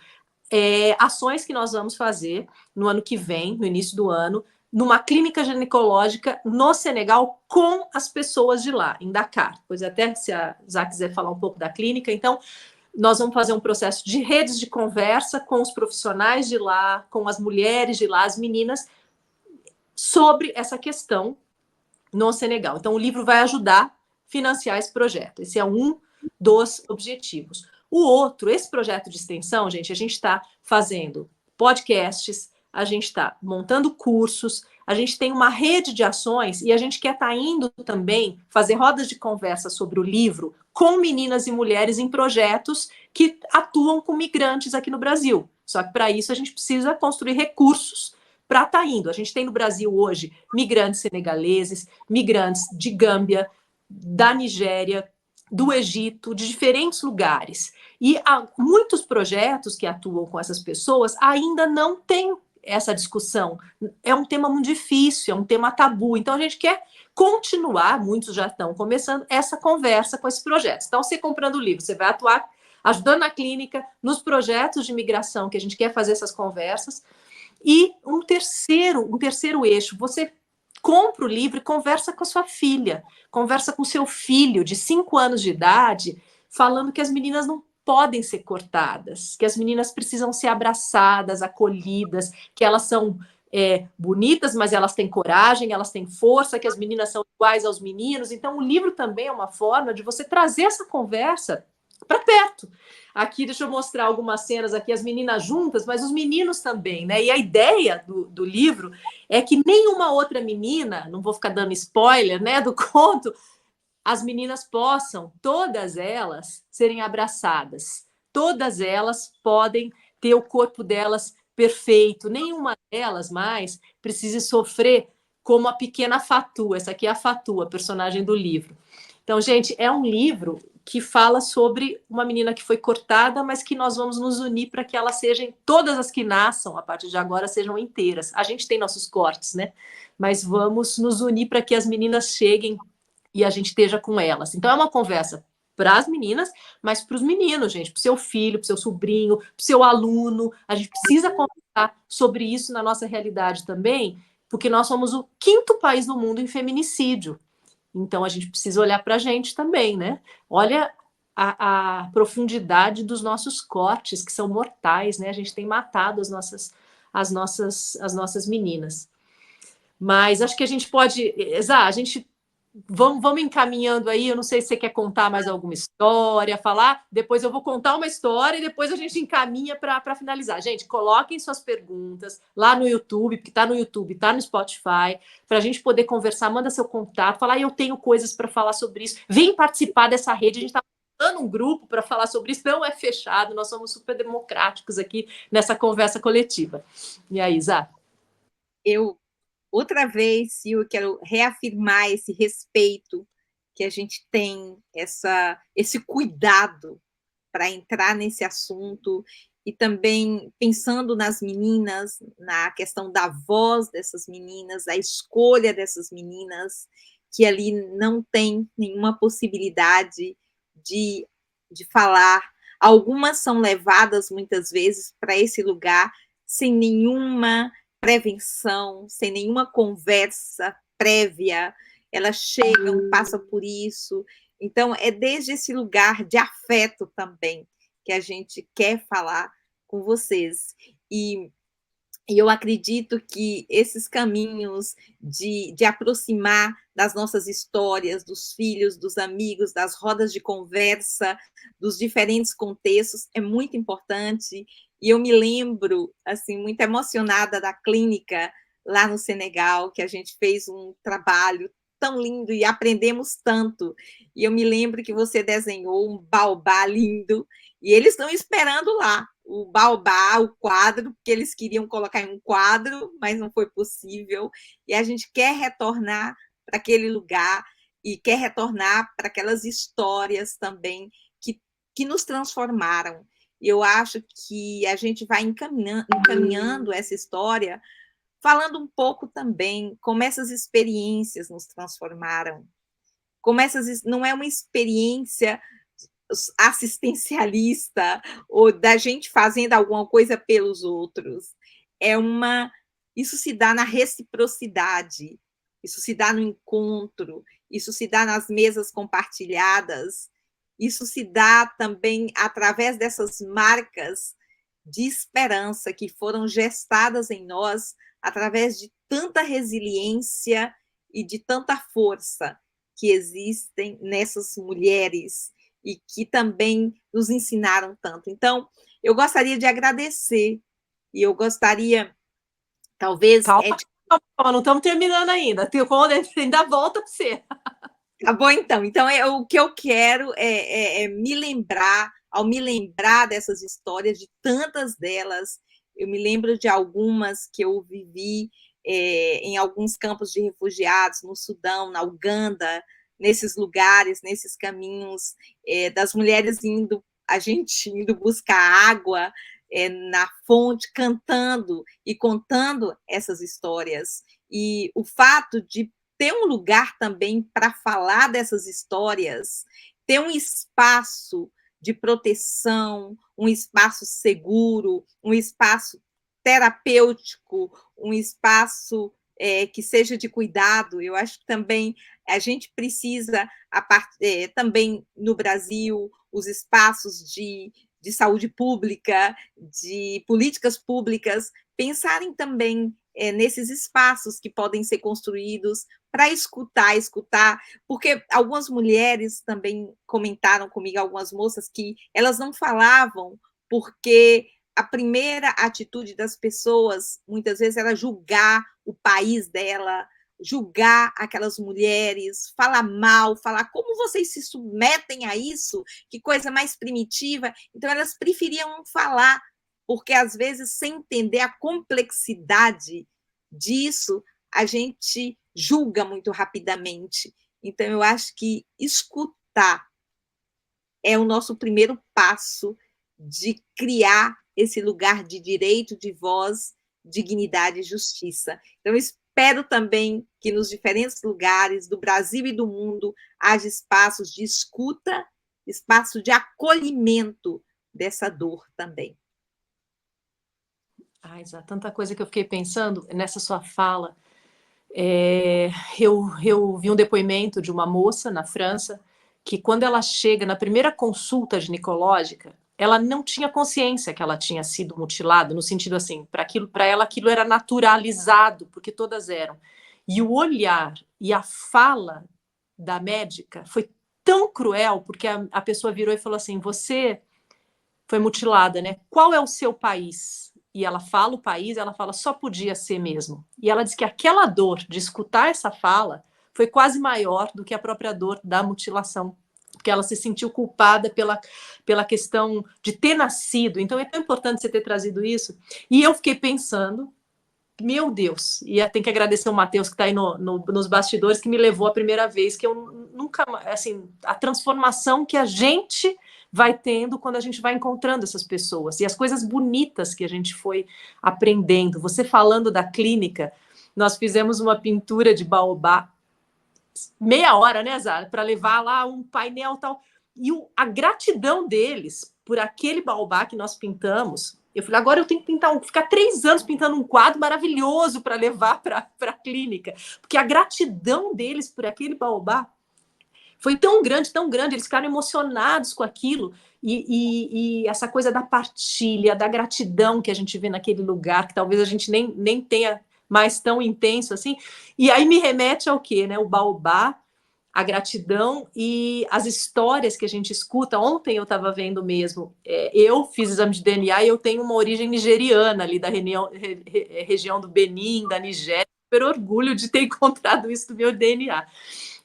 ações que nós vamos fazer no ano que vem, no início do ano, numa clínica ginecológica no Senegal com as pessoas de lá, em Dakar. Pois até se a Zá quiser falar um pouco da clínica, então nós vamos fazer um processo de redes de conversa com os profissionais de lá, com as mulheres de lá, as meninas, sobre essa questão no Senegal. Então o livro vai ajudar a financiar esse projeto. Esse é um dos objetivos. O outro, esse projeto de extensão, gente, a gente está fazendo podcasts, a gente está montando cursos, a gente tem uma rede de ações e a gente quer estar indo também fazer rodas de conversa sobre o livro com meninas e mulheres em projetos que atuam com migrantes aqui no Brasil. Só que para isso a gente precisa construir recursos para estar indo. A gente tem no Brasil hoje migrantes senegaleses, migrantes de Gâmbia, da Nigéria, do Egito, de diferentes lugares. E há muitos projetos que atuam com essas pessoas ainda não têm essa discussão. É um tema muito difícil, é um tema tabu. Então, a gente quer continuar, muitos já estão começando, essa conversa com esses projetos. Então, você comprando o livro, você vai atuar ajudando na clínica, nos projetos de imigração, que a gente quer fazer essas conversas. E um terceiro eixo, você compra o livro e conversa com a sua filha, conversa com seu filho de 5 anos de idade, falando que as meninas não podem ser cortadas, que as meninas precisam ser abraçadas, acolhidas, que elas são bonitas, mas elas têm coragem, elas têm força, que as meninas são iguais aos meninos. Então, o livro também é uma forma de você trazer essa conversa para perto. Aqui, deixa eu mostrar algumas cenas aqui, as meninas juntas, mas os meninos também, né? E a ideia do livro é que nenhuma outra menina, não vou ficar dando spoiler, né, do conto, as meninas possam, todas elas, serem abraçadas. Todas elas podem ter o corpo delas perfeito. Nenhuma delas mais precise sofrer como a pequena Fatu. Essa aqui é a Fatu, a personagem do livro. Então, gente, é um livro que fala sobre uma menina que foi cortada, mas que nós vamos nos unir para que elas sejam, todas as que nasçam a partir de agora, sejam inteiras. A gente tem nossos cortes, né? Mas vamos nos unir para que as meninas cheguem e a gente esteja com elas. Então, é uma conversa para as meninas, mas para os meninos, gente, para o seu filho, para o seu sobrinho, para o seu aluno. A gente precisa conversar sobre isso na nossa realidade também, porque nós somos o 5º país no mundo em feminicídio. Então, a gente precisa olhar para a gente também, né? Olha a profundidade dos nossos cortes, que são mortais, né? A gente tem matado as nossas meninas. Mas acho que a gente pode... Zá, a gente... Vamos encaminhando aí, eu não sei se você quer contar mais alguma história, falar, depois eu vou contar uma história e depois a gente encaminha para finalizar. Gente, coloquem suas perguntas lá no YouTube, porque está no YouTube, está no Spotify, para a gente poder conversar, manda seu contato, falar, eu tenho coisas para falar sobre isso, vem participar dessa rede, a gente está montando um grupo para falar sobre isso, não é fechado, nós somos super democráticos aqui nessa conversa coletiva. E aí, Zá? Outra vez, eu quero reafirmar esse respeito que a gente tem, esse cuidado para entrar nesse assunto e também pensando nas meninas, na questão da voz dessas meninas, a escolha dessas meninas, que ali não tem nenhuma possibilidade de falar. Algumas são levadas, muitas vezes, para esse lugar sem nenhuma prevenção, sem nenhuma conversa prévia, elas chegam, passam por isso. Então, é desde esse lugar de afeto também que a gente quer falar com vocês. E eu acredito que esses caminhos de aproximar das nossas histórias, dos filhos, dos amigos, das rodas de conversa, dos diferentes contextos, é muito importante. E eu me lembro, assim, muito emocionada da clínica lá no Senegal, que a gente fez um trabalho tão lindo e aprendemos tanto. E eu me lembro que você desenhou um baobá lindo, e eles estão esperando lá o baobá, o quadro, porque eles queriam colocar em um quadro, mas não foi possível. E a gente quer retornar para aquele lugar e quer retornar para aquelas histórias também que nos transformaram. E eu acho que a gente vai encaminhando essa história, falando um pouco também como essas experiências nos transformaram. Não é uma experiência assistencialista ou da gente fazendo alguma coisa pelos outros. Isso se dá na reciprocidade, isso se dá no encontro, isso se dá nas mesas compartilhadas, isso se dá também através dessas marcas de esperança que foram gestadas em nós através de tanta resiliência e de tanta força que existem nessas mulheres e que também nos ensinaram tanto. Então, eu gostaria de agradecer, e eu gostaria, talvez... Calma, calma, não estamos terminando ainda. Ainda volta para você. Tá bom, então. Então, o que eu quero é me lembrar, ao me lembrar dessas histórias, de tantas delas, eu me lembro de algumas que eu vivi em alguns campos de refugiados, no Sudão, na Uganda, nesses lugares, nesses caminhos, das mulheres a gente indo buscar água na fonte, cantando e contando essas histórias. E o fato de ter um lugar também para falar dessas histórias, ter um espaço de proteção, um espaço seguro, um espaço terapêutico, um espaço que seja de cuidado. Eu acho que também a gente precisa, também no Brasil, os espaços de saúde pública, de políticas públicas, pensarem também nesses espaços que podem ser construídos para escutar, porque algumas mulheres também comentaram comigo, algumas moças, que elas não falavam porque a primeira atitude das pessoas, muitas vezes, era julgar o país dela, julgar aquelas mulheres, falar mal, falar como vocês se submetem a isso, que coisa mais primitiva. Então, elas preferiam não falar, porque, às vezes, sem entender a complexidade disso, a gente julga muito rapidamente. Então, eu acho que escutar é o nosso primeiro passo de criar esse lugar de direito, de voz, dignidade e justiça. Então, eu espero também que nos diferentes lugares do Brasil e do mundo haja espaços de escuta, espaço de acolhimento dessa dor também. Isa, tanta coisa que eu fiquei pensando nessa sua fala. Eu vi um depoimento de uma moça na França que, quando ela chega na primeira consulta ginecológica, ela não tinha consciência que ela tinha sido mutilada, no sentido assim, para ela aquilo era naturalizado, porque todas eram. E o olhar e a fala da médica foi tão cruel, porque a pessoa virou e falou assim: você foi mutilada, né? Qual é o seu país? E ela fala o país, ela fala, só podia ser mesmo. E ela diz que aquela dor de escutar essa fala foi quase maior do que a própria dor da mutilação, porque ela se sentiu culpada pela questão de ter nascido. Então é tão importante você ter trazido isso. E eu fiquei pensando, meu Deus, e tem que agradecer o Matheus, que está aí nos bastidores, que me levou a primeira vez, que eu nunca, assim, a transformação que a gente vai tendo quando a gente vai encontrando essas pessoas, e as coisas bonitas que a gente foi aprendendo. Você falando da clínica, nós fizemos uma pintura de baobá, meia hora, né, Zara, para levar lá um painel e tal, e a gratidão deles por aquele baobá que nós pintamos. Eu falei, agora eu tenho que ficar 3 anos pintando um quadro maravilhoso para levar para a clínica, porque a gratidão deles por aquele baobá foi tão grande, eles ficaram emocionados com aquilo, e essa coisa da partilha, da gratidão que a gente vê naquele lugar, que talvez a gente nem tenha mais tão intenso assim, e aí me remete ao quê, né? O baobá, a gratidão e as histórias que a gente escuta. Ontem eu estava vendo mesmo, eu fiz exame de DNA e eu tenho uma origem nigeriana ali, da região do Benin, da Nigéria, super orgulho de ter encontrado isso no meu DNA.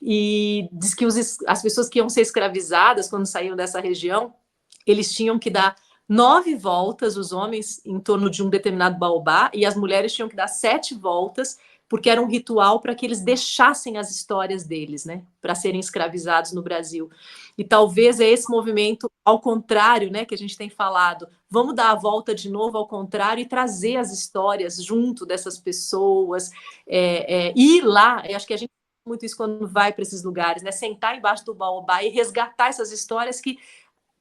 E diz que as pessoas que iam ser escravizadas quando saíam dessa região, eles tinham que dar 9 voltas, os homens, em torno de um determinado baobá, e as mulheres tinham que dar 7 voltas, porque era um ritual para que eles deixassem as histórias deles, né, para serem escravizados no Brasil. E talvez é esse movimento ao contrário, né, que a gente tem falado. Vamos dar a volta de novo ao contrário e trazer as histórias junto dessas pessoas, ir lá. Eu acho que a gente faz muito isso quando vai para esses lugares, né, sentar embaixo do baobá e resgatar essas histórias que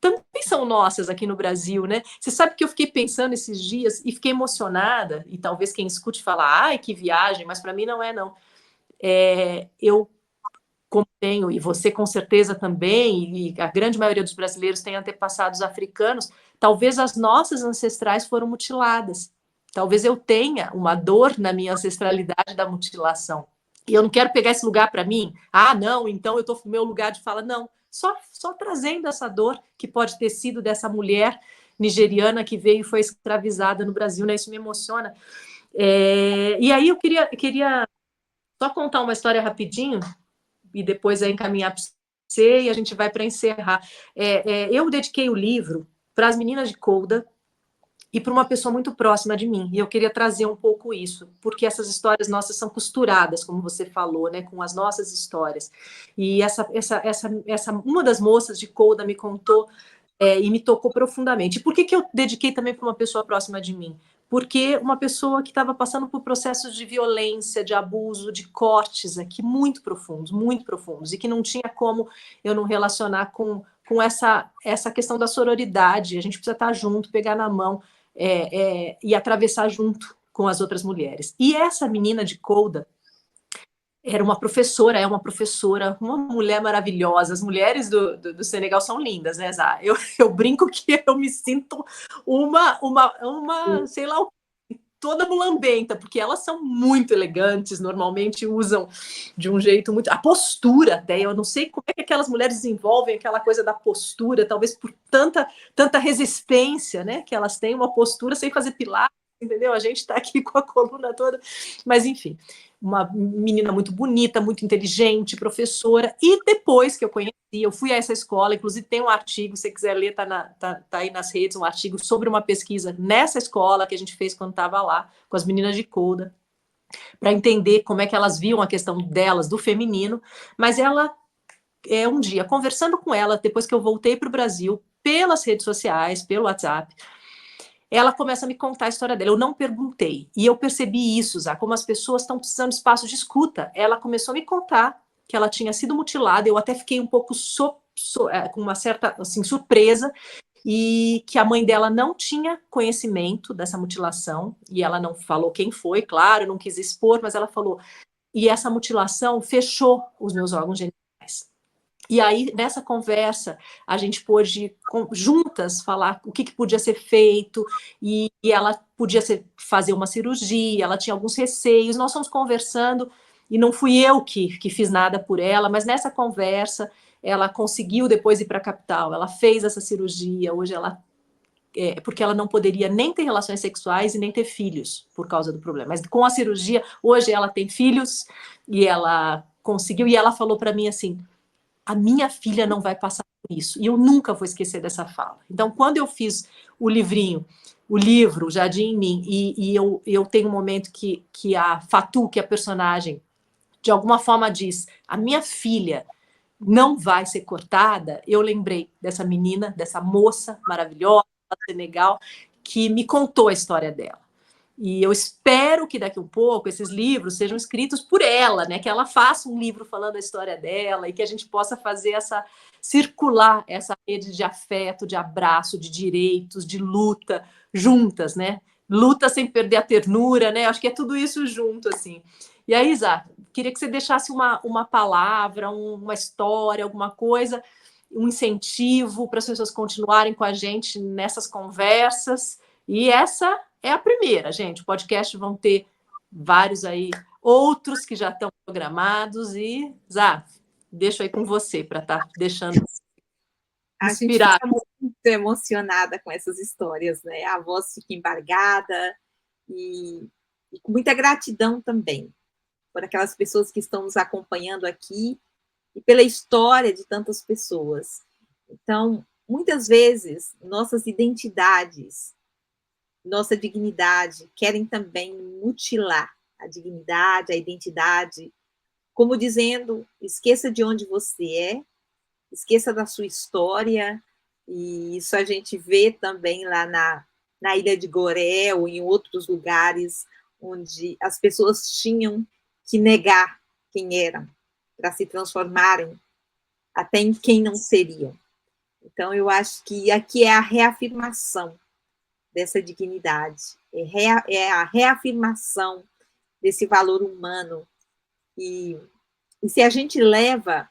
também são nossas aqui no Brasil, né? Você sabe que eu fiquei pensando esses dias e fiquei emocionada, e talvez quem escute falar, ai, que viagem, mas para mim não é, não. Eu, como tenho, e você com certeza também, e a grande maioria dos brasileiros tem antepassados africanos, talvez as nossas ancestrais foram mutiladas. Talvez eu tenha uma dor na minha ancestralidade da mutilação. E eu não quero pegar esse lugar para mim. Ah, não, então eu estou no meu lugar de fala. Não, só trazendo essa dor que pode ter sido dessa mulher nigeriana que veio e foi escravizada no Brasil, né? Isso me emociona. E aí eu queria só contar uma história rapidinho e depois encaminhar para você e a gente vai para encerrar. Eu dediquei o livro para as meninas de Kolda e para uma pessoa muito próxima de mim. E eu queria trazer um pouco isso, porque essas histórias nossas são costuradas, como você falou, né, com as nossas histórias. E uma das moças de Kolda me contou e me tocou profundamente. E por que eu dediquei também para uma pessoa próxima de mim? Porque uma pessoa que estava passando por processos de violência, de abuso, de cortes aqui muito profundos, e que não tinha como eu não relacionar com essa questão da sororidade. A gente precisa estar junto, pegar na mão e atravessar junto com as outras mulheres. E essa menina de Kolda era uma professora, é uma professora, uma mulher maravilhosa. As mulheres do Senegal são lindas, né, Zá? Eu brinco que eu me sinto sei lá, toda mulambenta, porque elas são muito elegantes, normalmente usam de um jeito muito... A postura até, eu não sei como é que aquelas mulheres desenvolvem aquela coisa da postura, talvez por tanta resistência, né, que elas têm uma postura sem fazer pilates, entendeu? A gente está aqui com a coluna toda, mas enfim, uma menina muito bonita, muito inteligente, professora, e depois que eu conheci, eu fui a essa escola, inclusive tem um artigo, se você quiser ler, tá aí nas redes, um artigo sobre uma pesquisa nessa escola que a gente fez quando estava lá, com as meninas de Kolda, para entender como é que elas viam a questão delas, do feminino, mas ela, um dia, conversando com ela, depois que eu voltei para o Brasil, pelas redes sociais, pelo WhatsApp, ela começa a me contar a história dela. Eu não perguntei. E eu percebi isso, Zá, como as pessoas estão precisando de espaço de escuta. Ela começou a me contar que ela tinha sido mutilada. Eu até fiquei um pouco com uma certa assim, surpresa, e que a mãe dela não tinha conhecimento dessa mutilação. E ela não falou quem foi, claro, não quis expor, mas ela falou. E essa mutilação fechou os meus órgãos genitais. E aí, nessa conversa, a gente pôde, juntas, falar o que podia ser feito, e ela podia fazer uma cirurgia, ela tinha alguns receios, nós fomos conversando, e não fui eu que fiz nada por ela, mas nessa conversa, ela conseguiu depois ir para a capital, ela fez essa cirurgia, hoje ela... porque ela não poderia nem ter relações sexuais e nem ter filhos, por causa do problema. Mas com a cirurgia, hoje ela tem filhos, e ela conseguiu, e ela falou para mim assim... a minha filha não vai passar por isso. E eu nunca vou esquecer dessa fala. Então, quando eu fiz o livro Jardim em Mim, e eu tenho um momento que a Fatou, que é a personagem, de alguma forma diz, a minha filha não vai ser cortada, eu lembrei dessa menina, dessa moça maravilhosa, do Senegal, que me contou a história dela. E eu espero que daqui a um pouco esses livros sejam escritos por ela, né? Que ela faça um livro falando a história dela e que a gente possa fazer circular essa rede de afeto, de abraço, de direitos, de luta juntas, né? Luta sem perder a ternura, né? Acho que é tudo isso junto, assim. E aí, Isa, queria que você deixasse uma palavra, uma história, alguma coisa, um incentivo para as pessoas continuarem com a gente nessas conversas. E essa é a primeira, gente. O podcast vão ter vários aí, outros que já estão programados. E, Zá, deixo aí com você para estar deixando A gente inspirar. fica muito emocionada com essas histórias, né? A voz fica embargada e com muita gratidão também por aquelas pessoas que estão nos acompanhando aqui e pela história de tantas pessoas. Então, muitas vezes, nossas identidades, nossa dignidade, querem também mutilar a dignidade, a identidade, como dizendo, esqueça de onde você é, esqueça da sua história, e isso a gente vê também lá na Ilha de Gorée ou em outros lugares onde as pessoas tinham que negar quem eram para se transformarem até em quem não seriam. Então, eu acho que aqui é a reafirmação dessa dignidade, é a reafirmação desse valor humano. E se a gente leva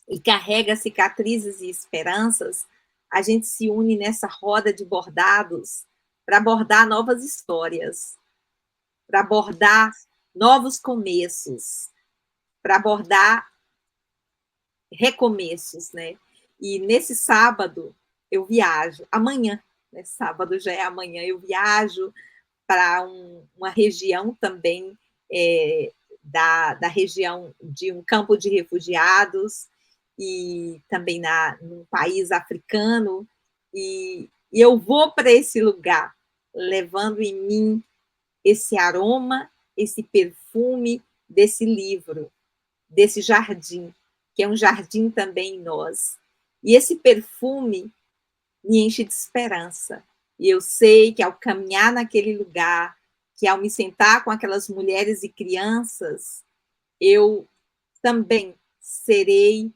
e carrega cicatrizes e esperanças, a gente se une nessa roda de bordados para abordar novas histórias, para abordar novos começos, para abordar recomeços, né? E nesse sábado eu viajo, amanhã, né? Sábado já é amanhã, eu viajo para uma região também da região de um campo de refugiados e também num país africano, e eu vou para esse lugar levando em mim esse aroma, esse perfume desse livro, desse jardim, que é um jardim também em nós. E esse perfume me enche de esperança. E eu sei que ao caminhar naquele lugar, que ao me sentar com aquelas mulheres e crianças, eu também serei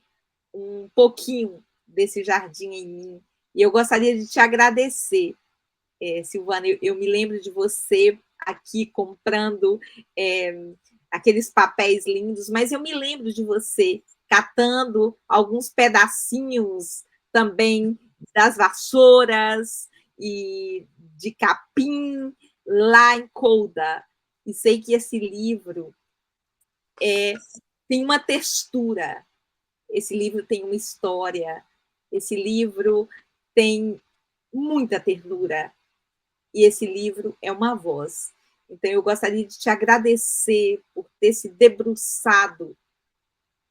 um pouquinho desse jardim em mim. E eu gostaria de te agradecer, Silvana. Eu me lembro de você aqui comprando aqueles papéis lindos, mas eu me lembro de você catando alguns pedacinhos também das vassouras e de capim lá em Couda. E sei que esse livro tem uma textura, esse livro tem uma história, esse livro tem muita ternura, e esse livro é uma voz. Então, eu gostaria de te agradecer por ter se debruçado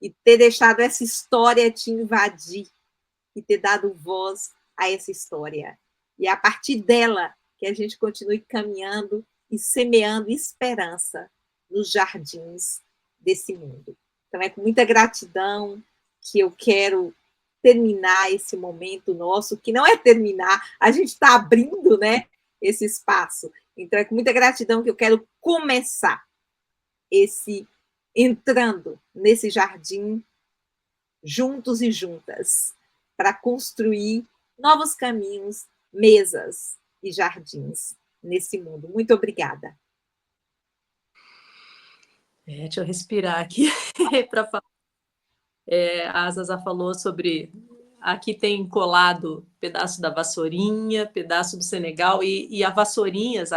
e ter deixado essa história te invadir e ter dado voz a essa história. E é a partir dela que a gente continue caminhando e semeando esperança nos jardins desse mundo. Então, é com muita gratidão que eu quero terminar esse momento nosso, que não é terminar, a gente está abrindo, né, esse espaço. Então, é com muita gratidão que eu quero começar entrando nesse jardim juntos e juntas, para construir novos caminhos, mesas e jardins nesse mundo. Muito obrigada. Deixa eu respirar aqui para falar. A Zaza falou sobre. Aqui tem colado pedaço da vassourinha, pedaço do Senegal, e a vassourinhas,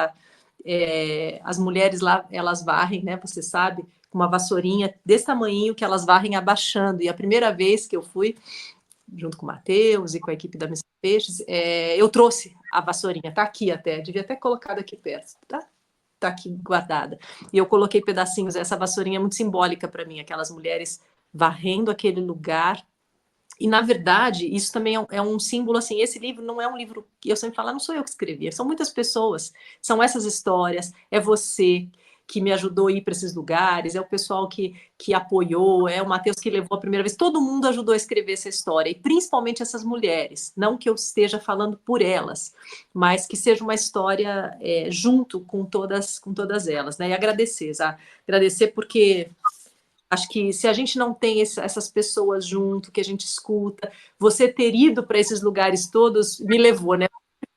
as mulheres lá, elas varrem, né? Você sabe, com uma vassourinha desse tamanho que elas varrem abaixando. E a primeira vez que eu fui, junto com o Matheus e com a equipe da Missa Peixes, eu trouxe a vassourinha, tá aqui até, devia ter colocado aqui perto, tá aqui guardada. E eu coloquei pedacinhos, essa vassourinha é muito simbólica para mim, aquelas mulheres varrendo aquele lugar. E, na verdade, isso também é um símbolo, assim, esse livro não é um livro que eu sempre falo, não sou eu que escrevi, são muitas pessoas, são essas histórias, é você que me ajudou a ir para esses lugares, é o pessoal que apoiou, é o Matheus que levou a primeira vez, todo mundo ajudou a escrever essa história, e principalmente essas mulheres, não que eu esteja falando por elas, mas que seja uma história junto com todas elas, né? E agradecer, agradecer porque acho que se a gente não tem essas pessoas junto, que a gente escuta, você ter ido para esses lugares todos me levou, né?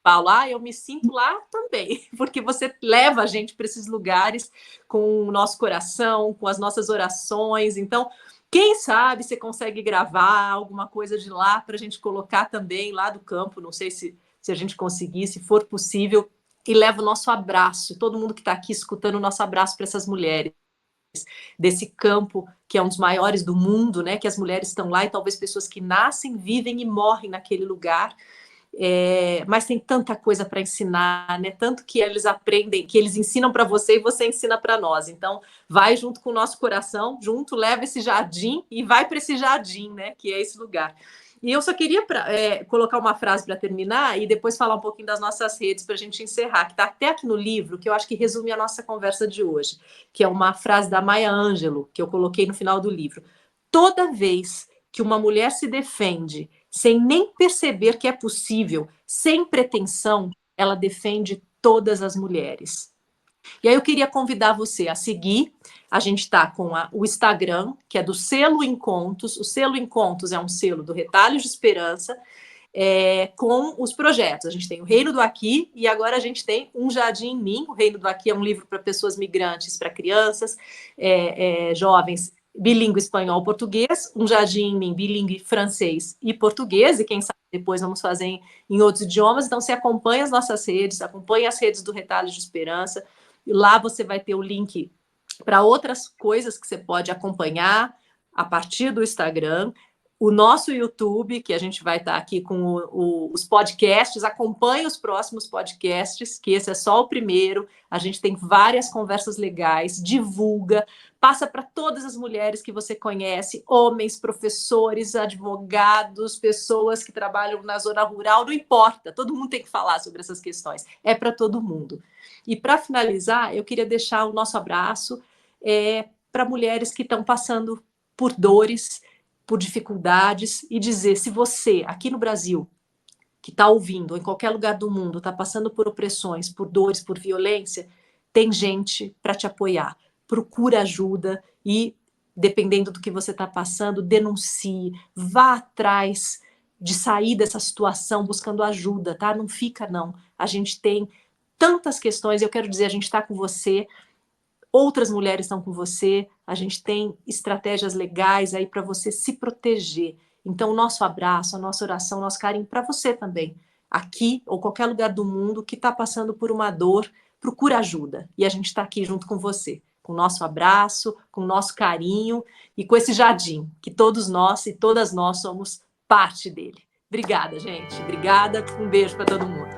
Falo, eu me sinto lá também, porque você leva a gente para esses lugares com o nosso coração, com as nossas orações. Então, quem sabe você consegue gravar alguma coisa de lá para a gente colocar também lá do campo. Não sei se a gente conseguir, se for possível, e leva o nosso abraço, todo mundo que está aqui escutando o nosso abraço para essas mulheres desse campo que é um dos maiores do mundo, né? Que as mulheres estão lá e talvez pessoas que nascem, vivem e morrem naquele lugar. Mas tem tanta coisa para ensinar, né? Tanto que eles aprendem, que eles ensinam para você e você ensina para nós. Então, vai junto com o nosso coração, junto, leva esse jardim e vai para esse jardim, né? Que é esse lugar. E eu só queria colocar uma frase para terminar e depois falar um pouquinho das nossas redes para a gente encerrar, que está até aqui no livro, que eu acho que resume a nossa conversa de hoje, que é uma frase da Maya Angelou, que eu coloquei no final do livro. Toda vez que uma mulher se defende sem nem perceber que é possível, sem pretensão, ela defende todas as mulheres. E aí eu queria convidar você a seguir. A gente está com o Instagram, que é do Selo Encontros. O Selo Encontros é um selo do Retalhos de Esperança, com os projetos. A gente tem o Reino do Aqui e agora a gente tem Um Jardim em Mim. O Reino do Aqui é um livro para pessoas migrantes, para crianças, jovens, bilíngue espanhol-português. Um Jardim em Mim, bilíngue francês e português. E quem sabe depois vamos fazer em outros idiomas. Então, você acompanha as nossas redes, acompanha as redes do Retalhos de Esperança. E lá você vai ter o link para outras coisas que você pode acompanhar a partir do Instagram. o nosso YouTube, que a gente vai estar aqui com os podcasts, acompanhe os próximos podcasts, que esse é só o primeiro, a gente tem várias conversas legais, divulga, passa para todas as mulheres que você conhece, homens, professores, advogados, pessoas que trabalham na zona rural, não importa, todo mundo tem que falar sobre essas questões, é para todo mundo. E para finalizar, eu queria deixar o nosso abraço para mulheres que estão passando por dores, por dificuldades, e dizer, se você, aqui no Brasil, que está ouvindo, ou em qualquer lugar do mundo, está passando por opressões, por dores, por violência, tem gente para te apoiar. Procura ajuda e, dependendo do que você está passando, denuncie, vá atrás de sair dessa situação buscando ajuda, tá? Não fica, não. A gente tem tantas questões, eu quero dizer, a gente está com você, outras mulheres estão com você, a gente tem estratégias legais aí para você se proteger. Então, o nosso abraço, a nossa oração, o nosso carinho para você também, aqui ou qualquer lugar do mundo que está passando por uma dor, procura ajuda. E a gente está aqui junto com você, com o nosso abraço, com o nosso carinho e com esse jardim, que todos nós e todas nós somos parte dele. Obrigada, gente. Obrigada. Um beijo para todo mundo.